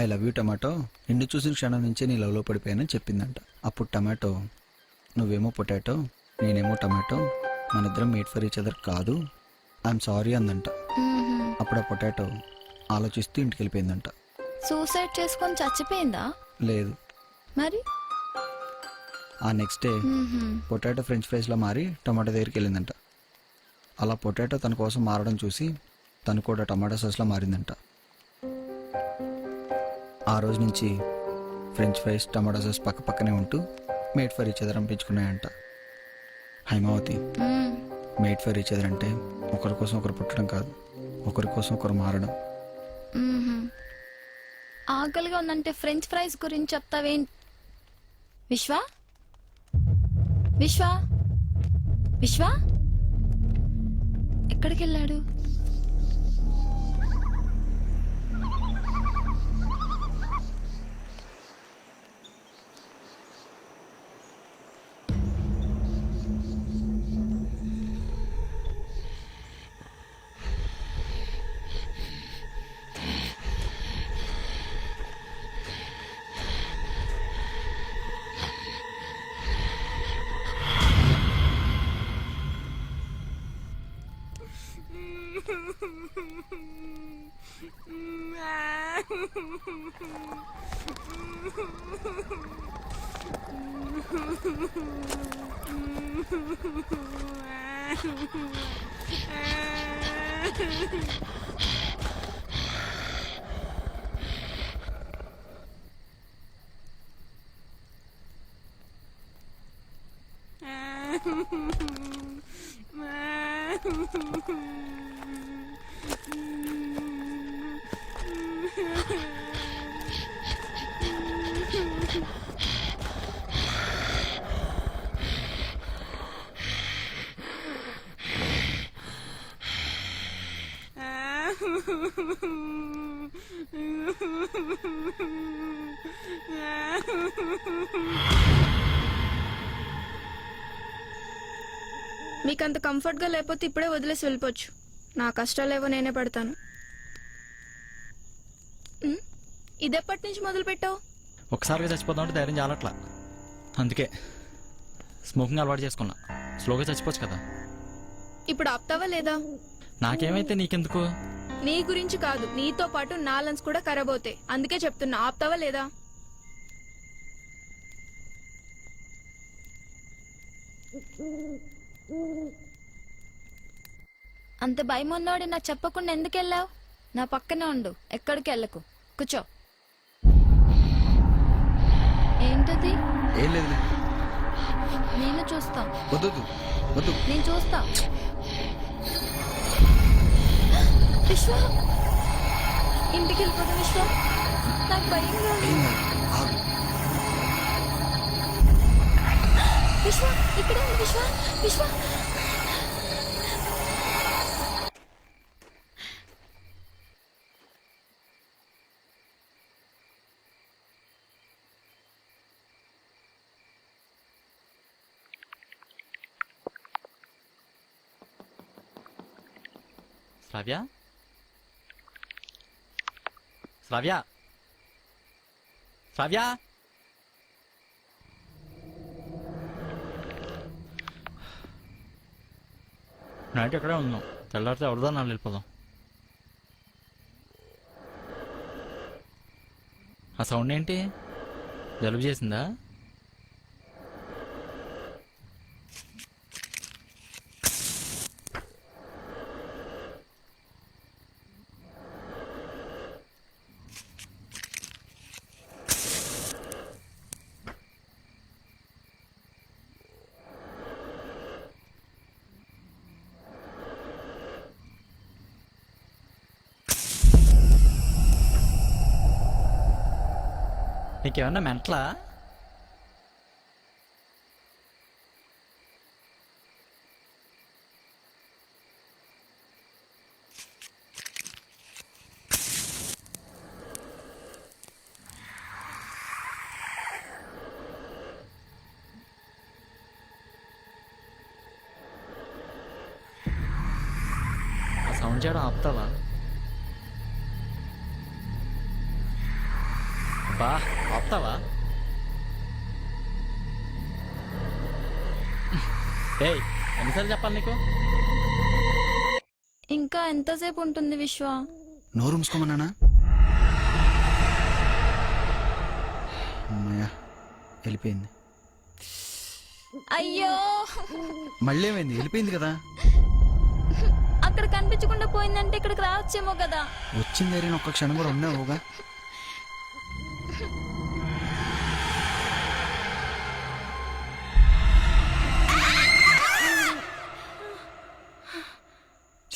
I love you tomato, నిన్ను చూసిన క్షణం నుంచే నీ లవ్లో పడిపోయానని చెప్పిందంట. అప్పుడు టమాటో నువ్వేమో పొటాటో నేనేమో టమాటో, మన ఇద్దరం మేడ్ ఫర్ ఈచ్ అదర్ కాదు, ఐఎమ్ సారీ అందంట. మ్మ్హ్మ్. అప్పుడు ఆ పొటాటో ఆలోచిస్తూ ఇంటికి వెళ్ళిపోయిందంట. సూసైడ్ చేసుకొని చచ్చిపోయిందా? లేదు. మరి ఆ నెక్స్ట్ డే మ్మ్హ్మ్. పొటాటో ఫ్రెంచ్ ఫ్రైస్లో మారి టమాటో దగ్గరికి వెళ్ళిందంట. అలా పొటాటో తన కోసం మారడం చూసి తను కూడా టమాటో సాస్లో మారిందంట. ఆ రోజు నుంచి ఫ్రెంచ్ ఫ్రైస్ టమాటో సాస్ పక్క పక్కనే ఉంటూ మేడ్ ఫర్ ఈచ్ అదర్ అనిపించుకున్నాయంట. హైమావతి, మ్మ్. మేడ్ ఫర్ ఈచ్ అదర్ అంటే ఒకరి కోసం ఒకరు పుట్టడం కాదు, ఒకరి కోసం ఒకరు మారడం. మ్మ్హ్మ్. ఆకలిగా ఉందంటే ఫ్రెంచ్ ఫ్రైస్ గురించి చెప్తావేం? విశ్వ విశ్వ విశ్వ ఎక్కడికి వెళ్ళాడు? మీకంత కంఫర్ట్గా లేకపోతే ఇప్పుడే వదిలేసి వెళ్ళిపోవచ్చు. నా కష్టాలేవో నేనే పడతాను. ఇదెప్పటి నుంచి మొదలు పెట్టావు? ఒకసారిగా చచ్చిపోదామంటే ధైర్యం చాలట్లా, అందుకే స్మోకింగ్ అలవాటు చేసుకున్నా. స్లోగా చచ్చిపోవచ్చు కదా. ఇప్పుడు ఆపుతావా లేదా? నాకేమైతే నీకెందుకు? నీ గురించి కాదు, నీతో పాటు నా లంగ్స్ కూడా ఖరాబ్ అవుతాయి. అందుకే చెప్తున్నా, ఆపుతావా లేదా? అంత భయం ఉన్నోడి నాకు చెప్పకుండా ఎందుకు వెళ్ళావు? నా పక్కనే ఉండు, ఎక్కడికి వెళ్ళకు. కూర్చో. ఏంటది? ఏం లేదు. నేను చూస్తా. వద్దు వద్దు, నేను చూస్తా. విశ్వ, ఇంటికి వెళ్ళిపోతా. విశ్వ, నాకు భయంగా ఉంది. విశ్వ, ఇక్కడే ఉంది. విశ్వ విశ్వ శ్రావ్య, శ్రావ్య, శ్రావ్య నైట్ ఎక్కడే ఉన్నాం, తెల్లారితే ఎవరిదా నాళ్ళు వెళ్ళిపోదాం. ఆ సౌండ్ ఏంటి? జలుబు చేసిందా? నీకేమన్నా మెంటలా? ఆ సౌండ్ చేయడం ఆపుతావా? బా ఆపుతావా? ఏయ్, ఎన్నిసార్లు చెప్పాలి నీకు? ఇంకా ఎంతసేపు ఉంటుంది విశ్వ? నోరు మూసుకోమన్నానా? అమ్మయ్యా, వెళ్ళిపోయింది. అయ్యో, మళ్ళీ ఏమైంది? వెళ్ళిపోయింది కదా. అక్కడ కనిపించకుండా పోయిందంటే ఇక్కడికి రావచ్చేమో కదా. వచ్చింది వేరే ఒక్క క్షణం కూడా ఉన్నావుగా.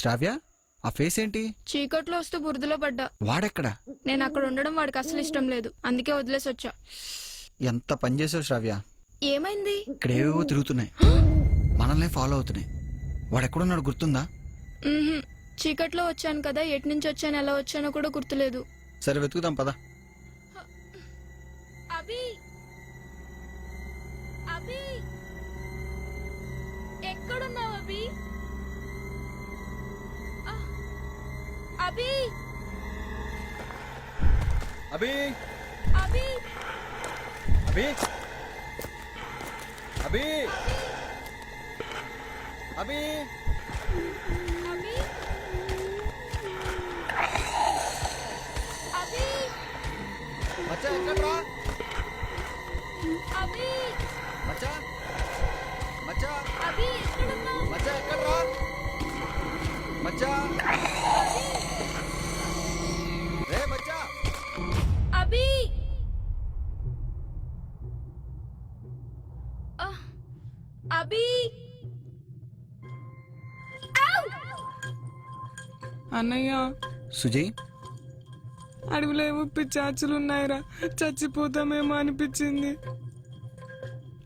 శ్రావ్య, ఆ ఫేస్ ఏంటి? చీకట్లో వస్తూ బురదలో పడ్డా. వాడెక్కడా? నేను అక్కడ ఉండడం వాడికి అసలు ఇష్టం లేదు, అందుకే వదిలేసి వచ్చా. ఎంత పని చేసావు శ్రావ్య. ఏమైంది? ఇక్కడ ఏవేవో తిరుగుతున్నాయి, మనల్ని ఫాలో అవుతున్నాయి. వాడెక్కడున్నాడు గుర్తుందా? మ్మ్హ్మ్. చీకట్లో వచ్చాను కదా, ఎటు నుంచి వచ్చాను, ఎలా వచ్చానో కూడా గుర్తులేదు. సరే వెతుకుదాం పద. అభి, అభి, ఎక్కడున్నావు అభి? అభి, అభి, అభి, అభి, అభి, అభి, అభి, అభి, మచ్చా ఎక్కడ్రా? అభి, మచ్చా, మచ్చా, అభి, ఎక్కడున్నావు? మచ్చా ఎక్కడ్రా? మచ్చా, రే మచ్చా. అభి, అభి, అన్నయ్య, సుజయ్, అడవిలో ఏమో పిచ్చాచులు ఉన్నాయిరా, చచ్చిపోతామేమో అనిపించింది.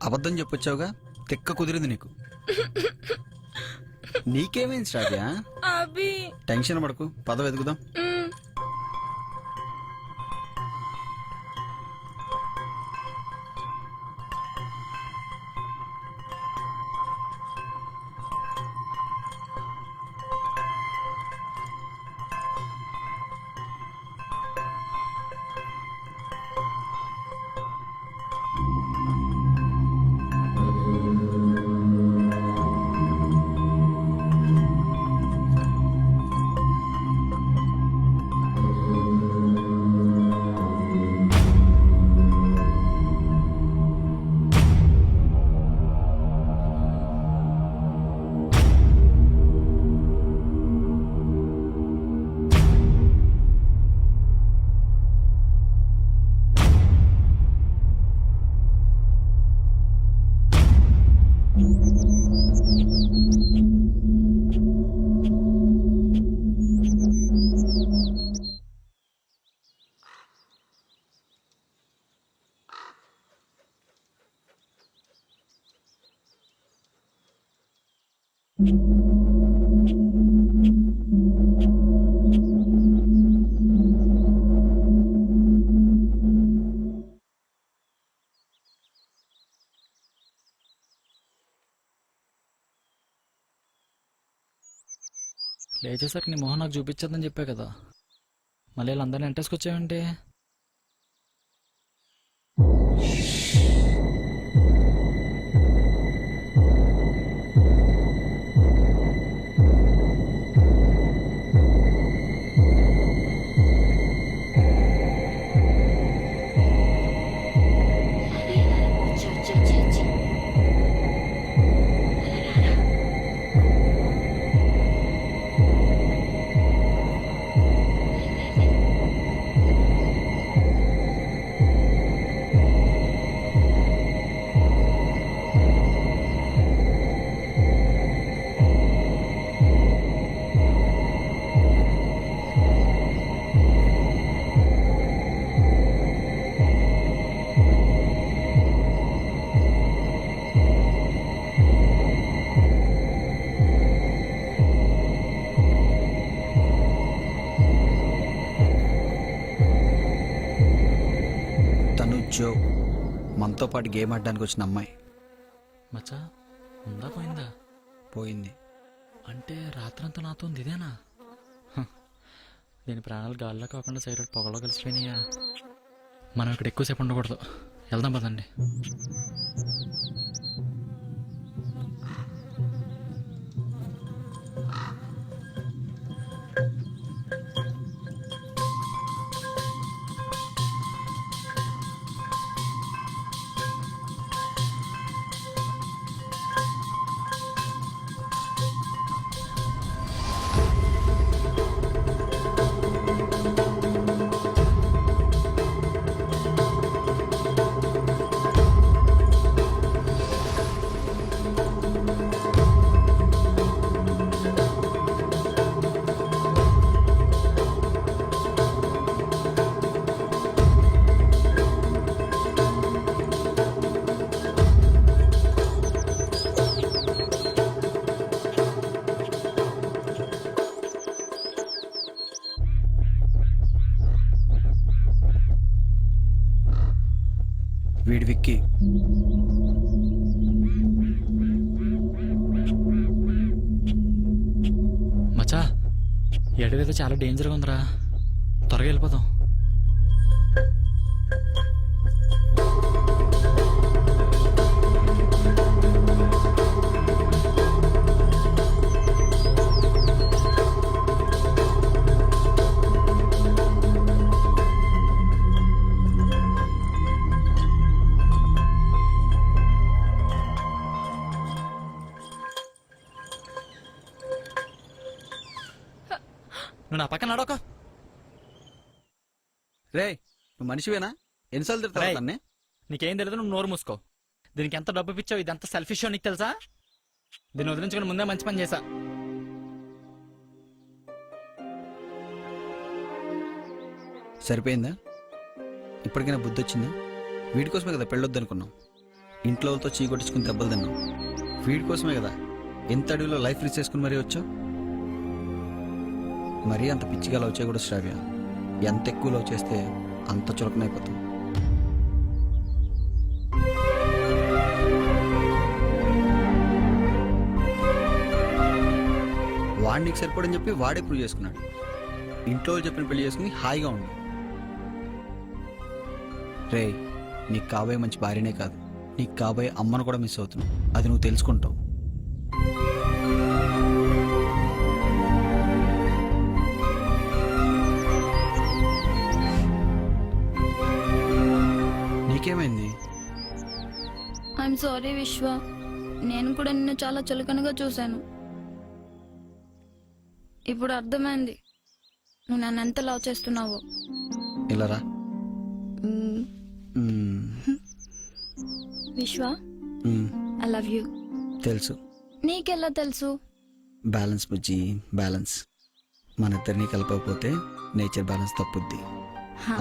అబద్ధం చెప్పొచ్చావుగా, తెక్క కుదిరింది నీకు. నీకేమైంది శ్రావ్య? అభి, టెన్షన్ పడకు, పద వెతుకుదాం. లేచేసరికి నీ మొహం నాకు చూపించద్దని చెప్పా కదా, మళ్ళీ వీళ్ళందరినీ ఎంటేసుకొచ్చావంటే? జో మనతో పాటు గేమ్ ఆడడానికి వచ్చిన అమ్మాయి. మచ్చా ఉందా పోయిందా? పోయింది. అంటే రాత్రంతా నాతో ఉంది ఇదేనా? దీని ప్రాణాలు గాల్లో కాకుండా సైలెంట్ పొగలో కలిసిపోయినాయా? మనం ఇక్కడ ఎక్కువసేపు ఉండకూడదు, వెళ్దాం పదండి. వీడి విక్కీ. మచ్చా ఈ అడవి చాలా డేంజర్గా ఉందిరా, త్వరగా వెళ్ళిపోదాం. నువ్వు నా పక్కన నడవక. రే నువ్వు మనిషివేనా? ఎన్నిసార్లు తిడతావు రేయ్. తన్ని? నీకేం తెలియదు, నువ్వు నోరు మూసుకో. దీనికి ఎంత డబ్బు పిచ్చావు, ఇదంతా సెల్ఫిష్ నీకు తెలుసా? దీన్ని వదిలించుకుని ముందే మంచి పని చేశా. సరిపోయిందా? ఇప్పటికైనా బుద్ధి వచ్చిందా? వీడి కోసమే కదా పెళ్ళొద్దు అనుకున్నాం. ఇంట్లో వాళ్ళతో చీకొట్టించుకుని దెబ్బలు తిన్నాం. వీడి కోసమే కదా ఎంత అడవిలో లైఫ్ రిస్క్ చేసుకుని మరీ వచ్చావు. మరీ అంత పిచ్చిగా లవ్ చేయకూడదు శ్రావ్య. ఎంత ఎక్కువ లవ్ చేస్తే అంత చులకనైపోతాం. వాడు నీకు సరిపడని చెప్పి వాడే ప్రూవ్ చేసుకున్నాడు. ఇంట్లో వాళ్ళు చెప్పిన పెళ్లి చేసుకుని హాయిగా ఉండు. రే నీకు కాబోయే మంచి భార్యనే కాదు, నీకు కాబోయే అమ్మను కూడా మిస్ అవుతున్నావు. అది నువ్వు తెలుసుకుంటావు. నీకేమైంది? ఐఎమ్ సారీ విశ్వ, నేను కూడా నిన్ను చాలా చులకనగా చూశాను. ఇప్పుడు అర్థమైంది నువ్వు నన్ను ఎంత లవ్ చేస్తున్నావో. ఇలా రా. విశ్వ ఐ లవ్ యూ. తెలుసు. నీకెలా తెలుసు? బ్యాలెన్స్ బుజ్జి, బ్యాలెన్స్. మన ఇద్దరిని కలపకపోతే నేచర్ బ్యాలెన్స్ తప్పుద్ది.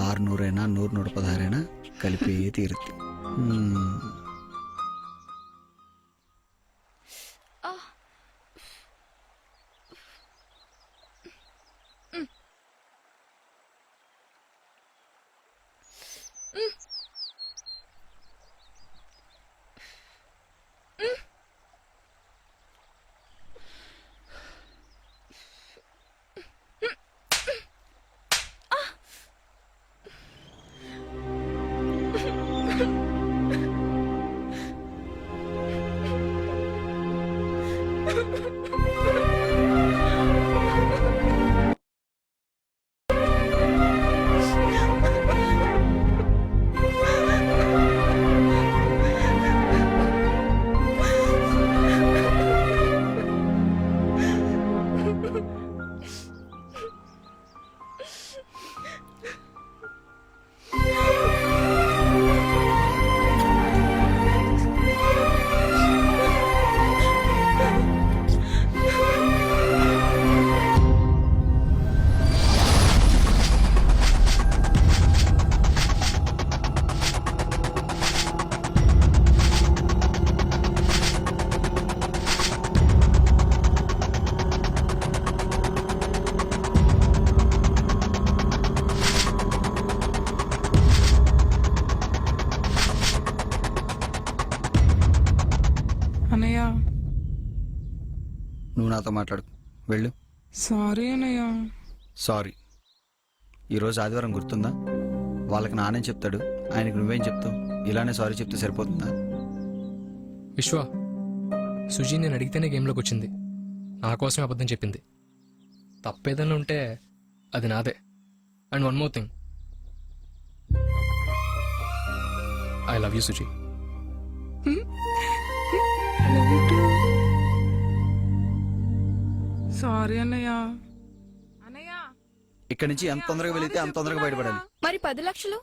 600 అయినా 100, 116 అయినా కలిపి తీరుద్ది. Ah! నువ్వు నాతో మాట్లాడు. వెళ్ళు. సారీ అన్నయ్య. సారీ. ఈరోజు ఆదివారం గుర్తుందా? వాళ్ళకి నానేం చెప్తాడు, ఆయనకు నువ్వేం చెప్తావు? ఇలానే సారీ చెప్తే సరిపోతుందా? విశ్వ, సుజీ నేను అడిగితేనే గేమ్లోకి వచ్చింది. నా కోసమే అబద్ధం చెప్పింది. తప్పేదన్నా ఉంటే అది నాదే. And one more thing, I love you Suji. Sorry అన్నయ్య. అన్నయ్య ఇక్కడి నుంచి ఎంత తొందరగా వెళితే అంత తొందరగా బయటపడాలి. మరి 10 లక్షలు?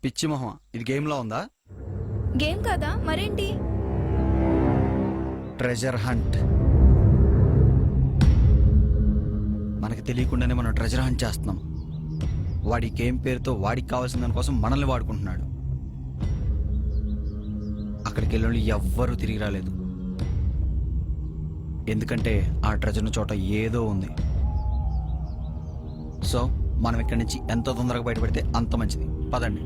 పిచ్చి మొహం, ఇది గేమ్లో ఉందా? గేమ్ కదా, మరేంటి? Treasure hunt. మనకి తెలియకుండానే మనం ట్రెజర్ హంట్ చేస్తున్నాం. వాడి గేమ్ పేరుతో వాడికి కావాల్సిన దానికోసం మనల్ని వాడుకుంటున్నాడు. అక్కడికి వెళ్ళి ఎవ్వరూ తిరిగి రాలేదు. ఎందుకంటే ఆ ట్రెజర్ చోట ఏదో ఉంది. సో మనం ఇక్కడి నుంచి ఎంత తొందరగా బయటపడితే అంత మంచిది. పదండి.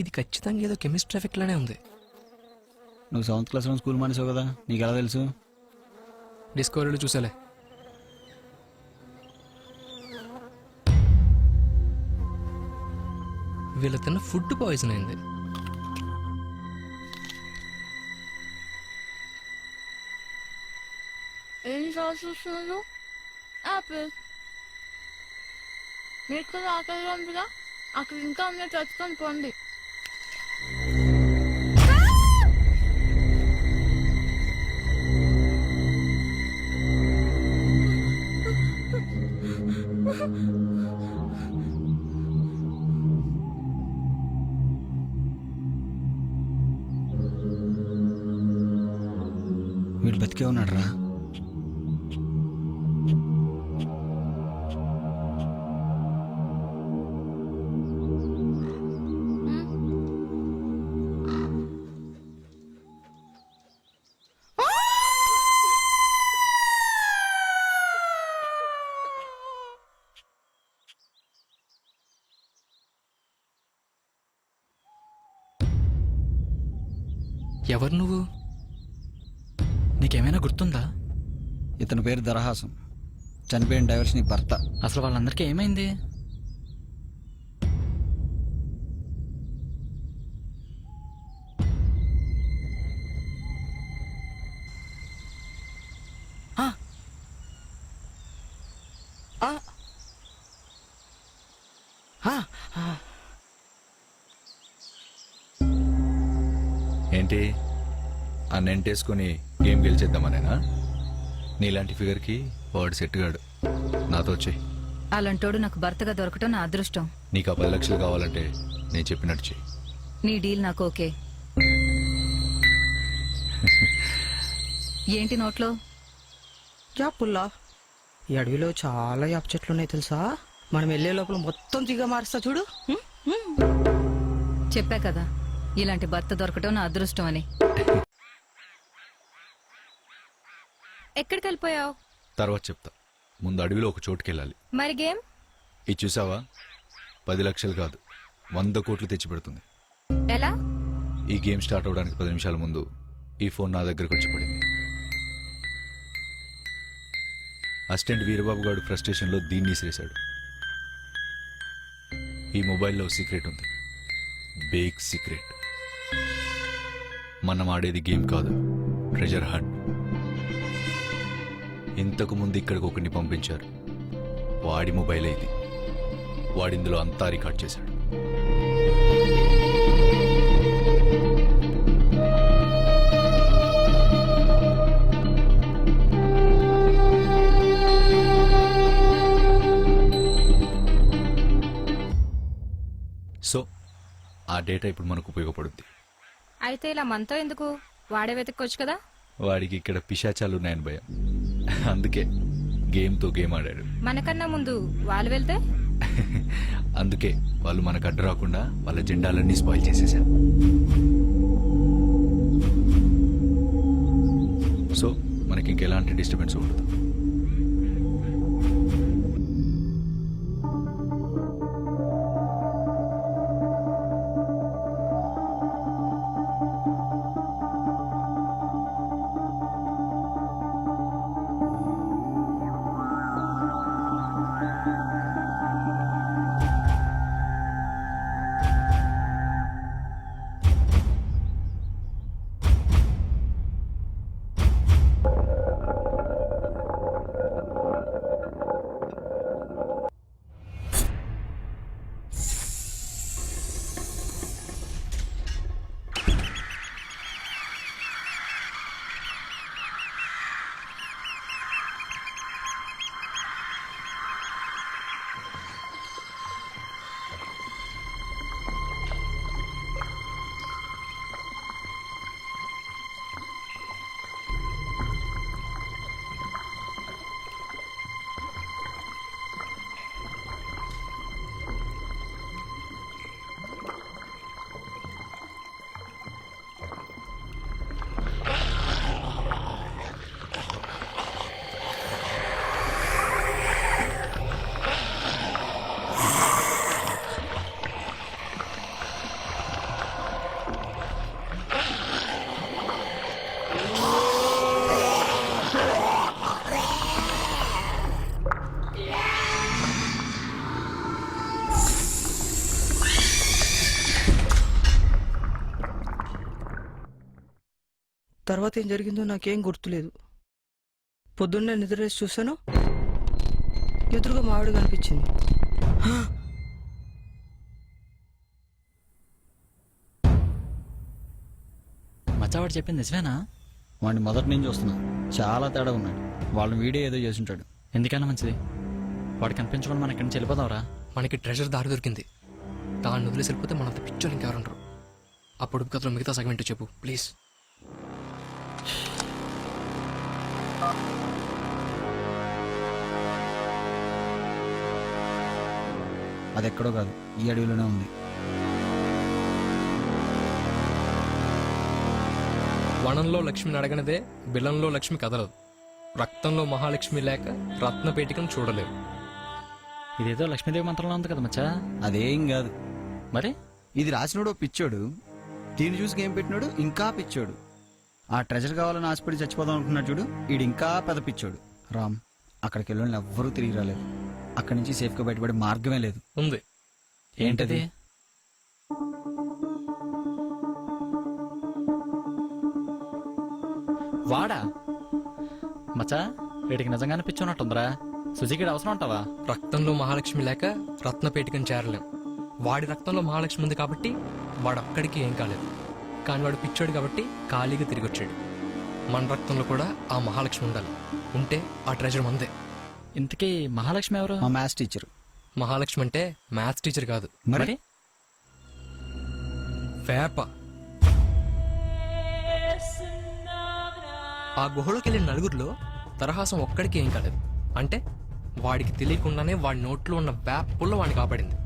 ఇది ఖచ్చితంగా ఏదో కెమిస్ట్రీ ఎఫెక్ట్ లానే ఉంది. నువ్వు 7th క్లాస్లో స్కూల్ మానేసావు కదా, నీకు ఎలా తెలుసు? డిస్కవరీలో చూసాలే. వీళ్ళ తిన్న ఫుడ్ పాయిజన్ అయింది. ఏం చూస్తున్నారు? ఆపిల్. మీకు కూడా ఆకలి ఉందిగా, అక్కడ ఇంకా ఉన్న తెచ్చుకొని పోండి. వీడు బతికే ఉన్నాడు రా. ఎవరు నువ్వు? నీకేమైనా గుర్తుందా? ఇతని పేరు దరహాసం. చనిపోయిన డైవర్స్ నీ భర్త. అసలు వాళ్ళందరికీ ఏమైంది? ఏంటి ఆ నెంటేసుకుని గేమ్ గెలిచేద్దామనేనా? నీలాంటి ఫిగర్కి వాడు సెట్గాడు. నాతో వచ్చేయి. అలాంటోడు నాకు భర్తగా దొరకటం నా అదృష్టం. నీకు ఆ 10 లక్షలు కావాలంటే నేను చెప్పినట్టు చెయ్యి. నీ డీల్ నాకు ఓకే. ఏంటి నోట్లో? యాపుల్లా. ఈ అడవిలో చాలా యాప చెట్లున్నాయి తెలుసా? మనం వెళ్ళే లోపల మొత్తం తీగ మారుస్తా చూడు. చెప్పా కదా, ఇలాంటి భర్త దొరకటం నా అదృష్టం అని. ఎక్కడికి వెళ్ళిపోయావు? తర్వాత చెప్తా. ముందు అడవిలో ఒక చోటుకి వెళ్ళాలి. మరి గేమ్? ఇది చూసావా? 10 లక్షలు కాదు, 100 కోట్లు తెచ్చి పెడుతుంది. ఎలా? ఈ గేమ్ స్టార్ట్ అవడానికి 10 నిమిషాల ముందు ఈ ఫోన్ నా దగ్గరకు వచ్చి పడింది. అసిస్టెంట్ వీరబాబు గారు ఫ్రస్ట్రేషన్లో దీన్ని విసిరేశాడు. ఈ మొబైల్లో సీక్రెట్ ఉంది, బిగ్ సీక్రెట్. మనం ఆడేది గేమ్ కాదు, ట్రెజర్ హంట్. ఇంతకు ముందు ఇక్కడికి ఒకరిని పంపించారు. వాడి మొబైల్ ఇది. వాడిందులో అంతా రికార్డ్ చేశాడు. ఆ డేటా ఇప్పుడు మనకు ఉపయోగపడుద్ది. అయితే ఇలా మనతో ఎందుకు? వాడే వెతుక్కోవచ్చు కదా. వాడికి ఇక్కడ పిశాచాలు ఉన్నాయని భయం, అందుకే గేమ్తో గేమ్ ఆడాడు. మనకన్నా ముందు వాళ్ళు వెళ్తే అందుకే వాళ్ళు మనకు అడ్డు రాకుండా వాళ్ళ జెండాలన్నీ స్పాయిల్ చేసేసారు. సో మనకి ఇంకెలాంటి డిస్టర్బెన్స్ ఉండదు. తర్వాత ఏం జరిగిందో నాకేం గుర్తులేదు. పొద్దున్నే నిద్రలేసి చూశాను, ఎదురుగా మావిడ కనిపించింది. మచ్చావాడు చెప్పింది నిజమేనా? వాడిని మొదటి నుంచి చూస్తున్నా, చాలా తేడా ఉన్నాడు. వాళ్ళని వీడియో ఏదో చేసి ఉంటాడు. ఎందుకైనా మంచిది, వాడు కనిపించకుండా మనం ఇక్కడి నుంచి వెళ్ళిపోదాంరా. మనకి ట్రెజర్ దారి దొరికింది. దాన్ని వదిలేసి వెళ్ళిపోతే మనంత పిక్చర్ ఇంకెవరుంటారు. అప్పుడు కథలో మిగతా సెగ్మెంట్ చెప్పు ప్లీజ్. అది ఎక్కడో కాదు, ఈ అడవిలోనే ఉంది. వనంలో లక్ష్మిని అడగనిదే బిలంలో లక్ష్మి కదలదు. రక్తంలో మహాలక్ష్మి లేక రత్నపేటికను చూడలేవు. ఇదేదో లక్ష్మీదేవి మంత్రంలో ఉంది కదా మచ్చా. అదేం కాదు. మరి ఇది రాసినోడు పిచ్చోడు, దీన్ని చూసి గేమ్ పెట్టినోడు ఇంకా పిచ్చోడు. ఆ ట్రెజర్ కావాలని ఆశపడి చచ్చిపోదాం అనుకున్నాడు చూడు, ఈడు ఇంకా పెద్ద పిచ్చోడు. రామ్, అక్కడికి వెళ్ళిన ఎవ్వరూ తిరిగి రాలేదు. అక్కడి నుంచి సేఫ్గా బయటపడే మార్గమే లేదు. ఉంది. ఏంటది? వాడా? మచ్చా, వీడికి నిజంగానే పిచ్చున్నట్టుందిరా. సుజీకి అవసరం ఉంటావా? రక్తంలో మహాలక్ష్మి లేక రత్నపేటికను చేరలేం. వాడి రక్తంలో మహాలక్ష్మి ఉంది కాబట్టి వాడు అక్కడికి ఏం కాలేదు. కానీ వాడు పిచ్చోడు కాబట్టి ఖాళీగా తిరిగి వచ్చాడు. మన రక్తంలో కూడా ఆ మహాలక్ష్మి ఉండాలి. ఉంటే ఆ ట్రెజర్ మందే. ఇంతకీ మహాలక్ష్మి ఎవరు? మా మ్యాథ్స్ టీచర్. మహాలక్ష్మి అంటే మ్యాథ్స్ టీచర్ కాదు, మరి వేప. ఆ గుహలోకి వెళ్ళిన నలుగురిలో తరహాసం ఒక్కడికి ఏం కాలేదు. అంటే వాడికి తెలియకుండానే వాడి నోట్లో ఉన్న వేప పుల్ల వాడిని కాపాడింది.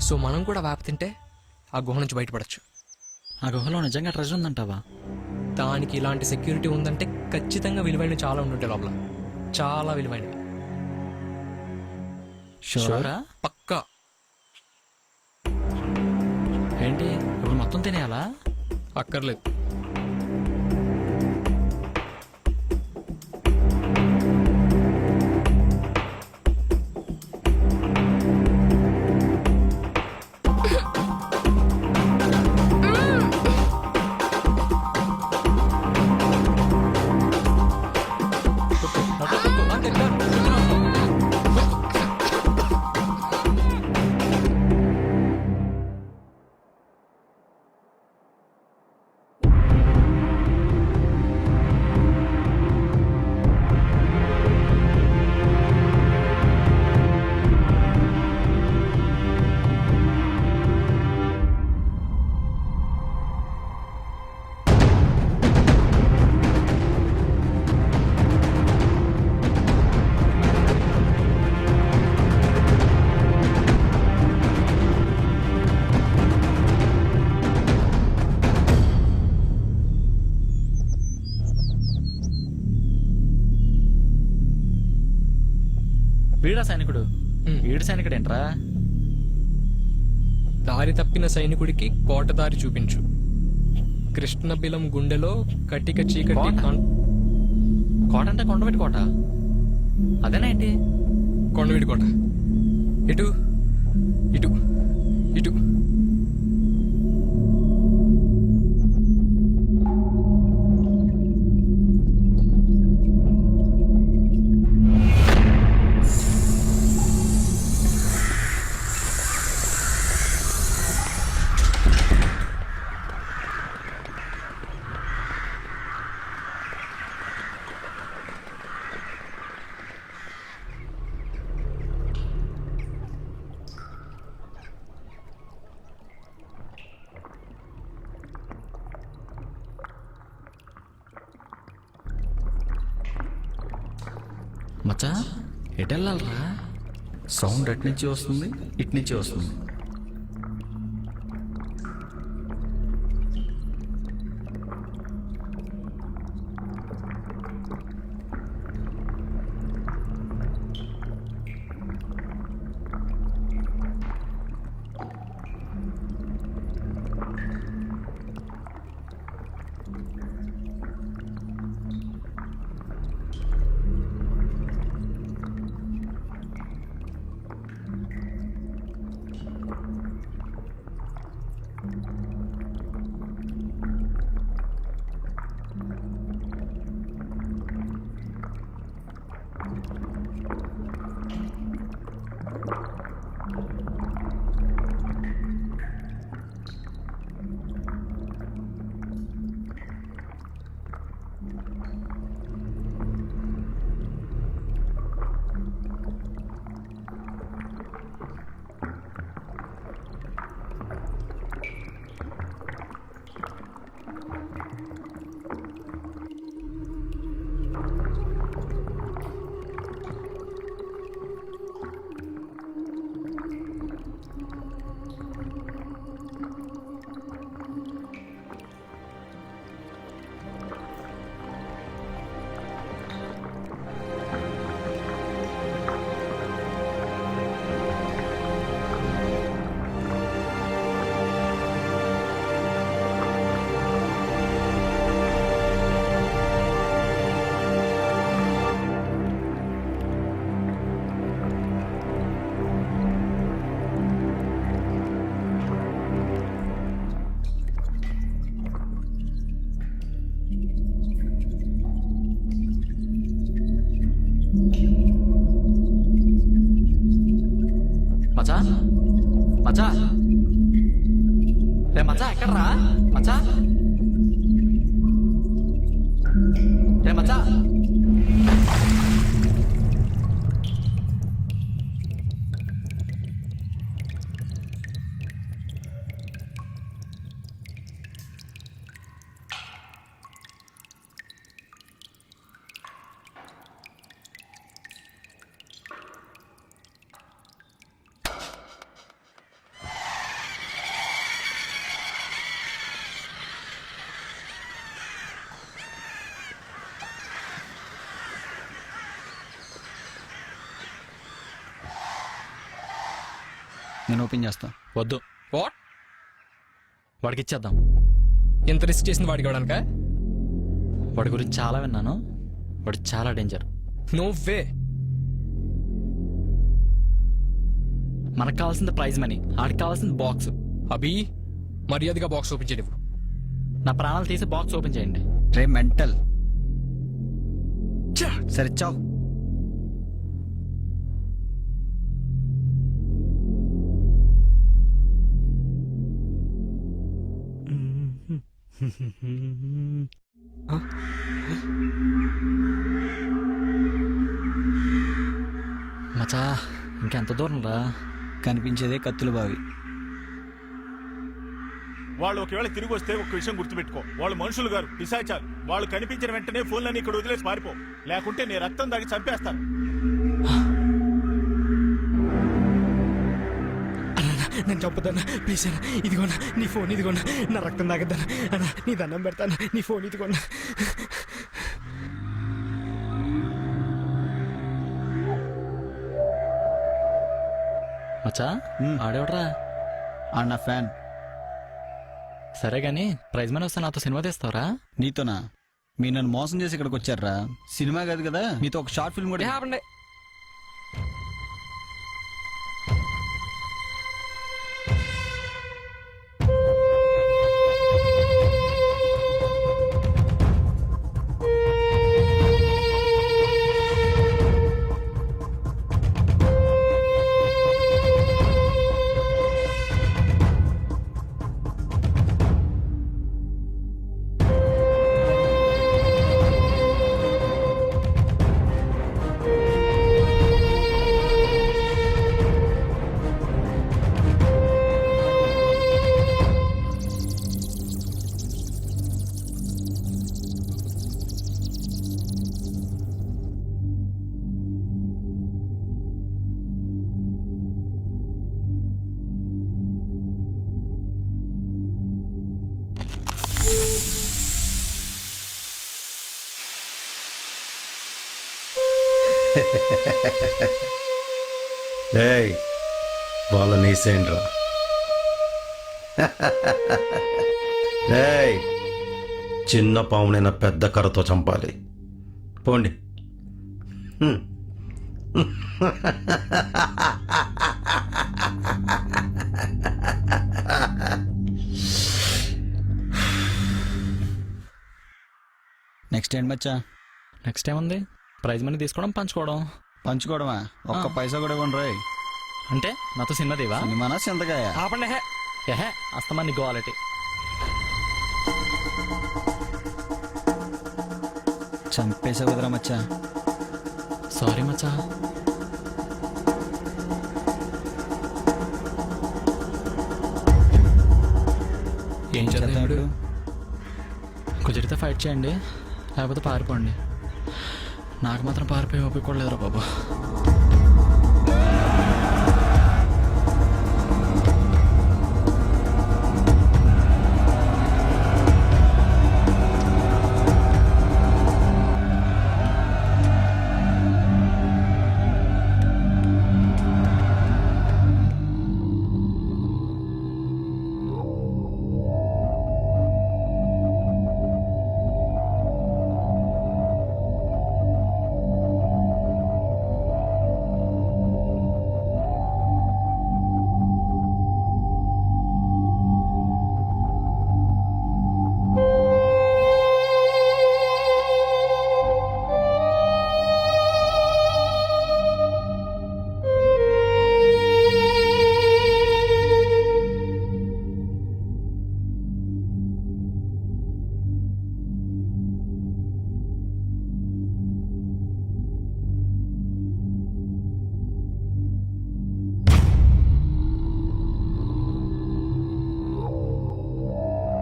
సో మనం కూడా వేప తింటే ఆ గుహ నుంచి బయటపడచ్చు. ఆ గుహలో నిజంగా ట్రెజర్ ఉందంటావా? దానికి ఇలాంటి సెక్యూరిటీ ఉందంటే ఖచ్చితంగా విలువైనవి చాలా ఉంటుంటాయి లోపల, చాలా విలువైనవి. షూరా? పక్కా. ఏంటి ఇప్పుడు మొత్తం తినేయాలా? అక్కర్లేదు. సైనికుడు ఈడు సైనికుడు ఏంట్రా? దారి తప్పిన సైనికుడికి కోట దారి చూపించు. కృష్ణ బిలం గుండెలో కటిక చీకటి కోట? కోట అంటే కొండపెట్టి కోట అదేనా ఏంటి? కొండవీడి కోట. ఇటు ఇటు ఇటు. మచ్చా ఎటు వెళ్ళాలరా? సౌండ్ అటు నుంచి వస్తుంది, ఇటు నుంచి వస్తుంది. మచ్చా మచ్చా రే మచ్చా ఎక్కడ్రా? మచ్చా రే మచ్చా. నేను ఓపెన్ చేస్తా. వద్దు. వాట్? వాడికి ఇచ్చేద్దాం. ఎంత రిస్క్ చేసింది వాడికి ఇవ్వడానిక? వాడి గురించి చాలా విన్నాను. వాడు చాలా డేంజర్. No way. మనకు కావాల్సింది ప్రైజ్ మనీ, ఆడికి కావాల్సింది బాక్స్. అభి మర్యాదగా బాక్స్ ఓపెన్ చేయవు. నా ప్రాణాలు తీసి బాక్స్ ఓపెన్ చేయండి. రే మెంటల్. సరే చావు. మచా ఇంకెంత దూరం రా? కనిపించేదే కత్తుల బావి. వాళ్ళు ఒకవేళ తిరిగి వస్తే ఒక విషయం గుర్తుపెట్టుకో, వాళ్ళు మనుషులు గారు, పిశాచాలు. వాళ్ళు కనిపించిన వెంటనే ఫోన్లన్నీ ఇక్కడ వదిలేసి పారిపో, లేకుంటే నేను రక్తం దాగి చంపేస్తాను. నేను చంపుతాను ప్లీజ్ అన్న. ఇదిగోనా నీ ఫోన్, ఇదిగోనా నా రక్తం తాగద్దాను అన్న, నీ దండం పెడతాను, నీ ఫోన్ ఇదిగోనా. మచ్చా ఆడేవడరా? ఆడ నా ఫ్యాన్. సరే గాని ప్రైజ్ మనీ వస్తే నాతో సినిమా తీస్తావరా? నీతోనా? మీరు నన్ను మోసం చేసి ఇక్కడికి వచ్చారా? సినిమా కాదు కదా, మీతో ఒక షార్ట్ ఫిల్మ్ కూడా. ఆపండి. ఏయ్ వాళ్ళని వేసేయండిరా. ఏయ్ చిన్న పామునైనా పెద్ద కర్రతో చంపాలి. పోండి. నెక్స్ట్ ఏంటి మచ్చా? నెక్స్ట్ ఏముంది? ప్రైజ్ మనీ తీసుకోవడం, పంచుకోవడం. పంచుకోవడమా? ఒక్క పైసా కూడా ఇవ్వండి రాయ్. అంటే నాతో సినిమా దేవా? సినిమానా చింతకాయ? ఆపండి. ఏహే అస్తమాన్ని క్వాలిటీ. చంపేసావు కదరా మచ్చా. సారీ మచ్చా. ఏం చేద్దాం ఇప్పుడు? కుదిరితే ఫైట్ చేయండి, లేకపోతే పారిపోండి. నాకు మాత్రం పారిపోయి ఒప్పుకోలేదురా బాబు.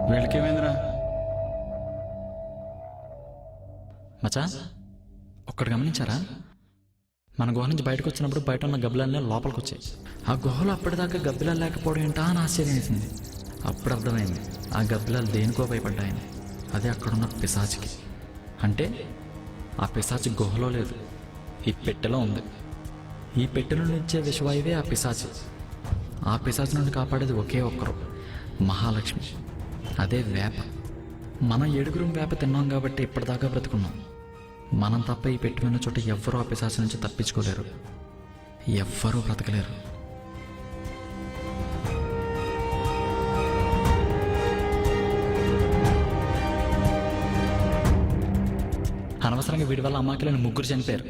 వీళ్ళకేమైందిరా? మచ్చా ఒక్కటి గమనించారా? మన గుహ నుంచి బయటకు వచ్చినప్పుడు బయట ఉన్న గబ్బిలాలనే లోపలికి వచ్చాయి. ఆ గుహలో అప్పటిదాకా గబ్బిలాలు లేకపోవడం ఏంటా అని ఆశ్చర్యం వేసింది. అప్పుడు అర్థమైంది ఆ గబ్బిలాలు దేనికో భయపడ్డాయని. అదే అక్కడున్న పిశాచికి. అంటే ఆ పిశాచి గుహలో లేదు, ఈ పెట్టెలో ఉంది. ఈ పెట్టె నుండి ఇచ్చే విషవాయువే ఆ పిశాచి. ఆ పిశాచి నుండి కాపాడేది ఒకే ఒక్కరు, మహాలక్ష్మి. అదే వేప. మనం 7 వేప తిన్నాం కాబట్టి ఇప్పటిదాకా బ్రతుకున్నాం. మనం తప్ప ఈ పెట్టిన చోట ఎవ్వరూ ఆ పిశాచి నుంచి తప్పించుకోలేరు, ఎవ్వరూ బ్రతకలేరు. అనవసరంగా వీడి వల్ల అమ్మాకిలను 3 చనిపోయారు.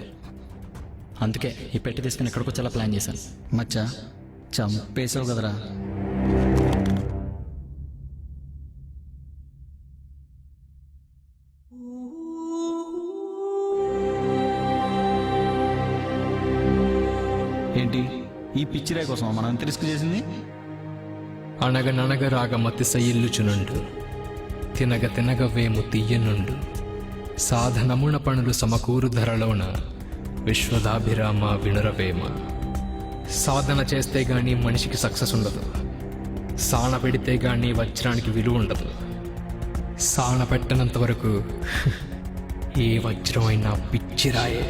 అందుకే ఈ పెట్టి తీసుకుని ఎక్కడికి వచ్చేలా ప్లాన్ చేశాను. మచ్చా చంపేసావు కదరా. ఏంటి ఈ పిచ్చిరాయి కోసం మనం ఎంత రిస్క్ చేసింది? అనగననగ రాగమతి సయిల్లుచునుండు, తినగ తినగ వేము తీయనుండు, సాధనమున పనులు సమకూరు ధరలోన, విశ్వదాభిరామ వినురవేమ. సాధన చేస్తే గాని మనిషికి సక్సెస్ ఉండదు, సాన పెడితే గాని వజ్రానికి విలువ ఉండదు. సాన పెట్టనంత వరకు ఏ వజ్రం అయినా పిచ్చిరాయే.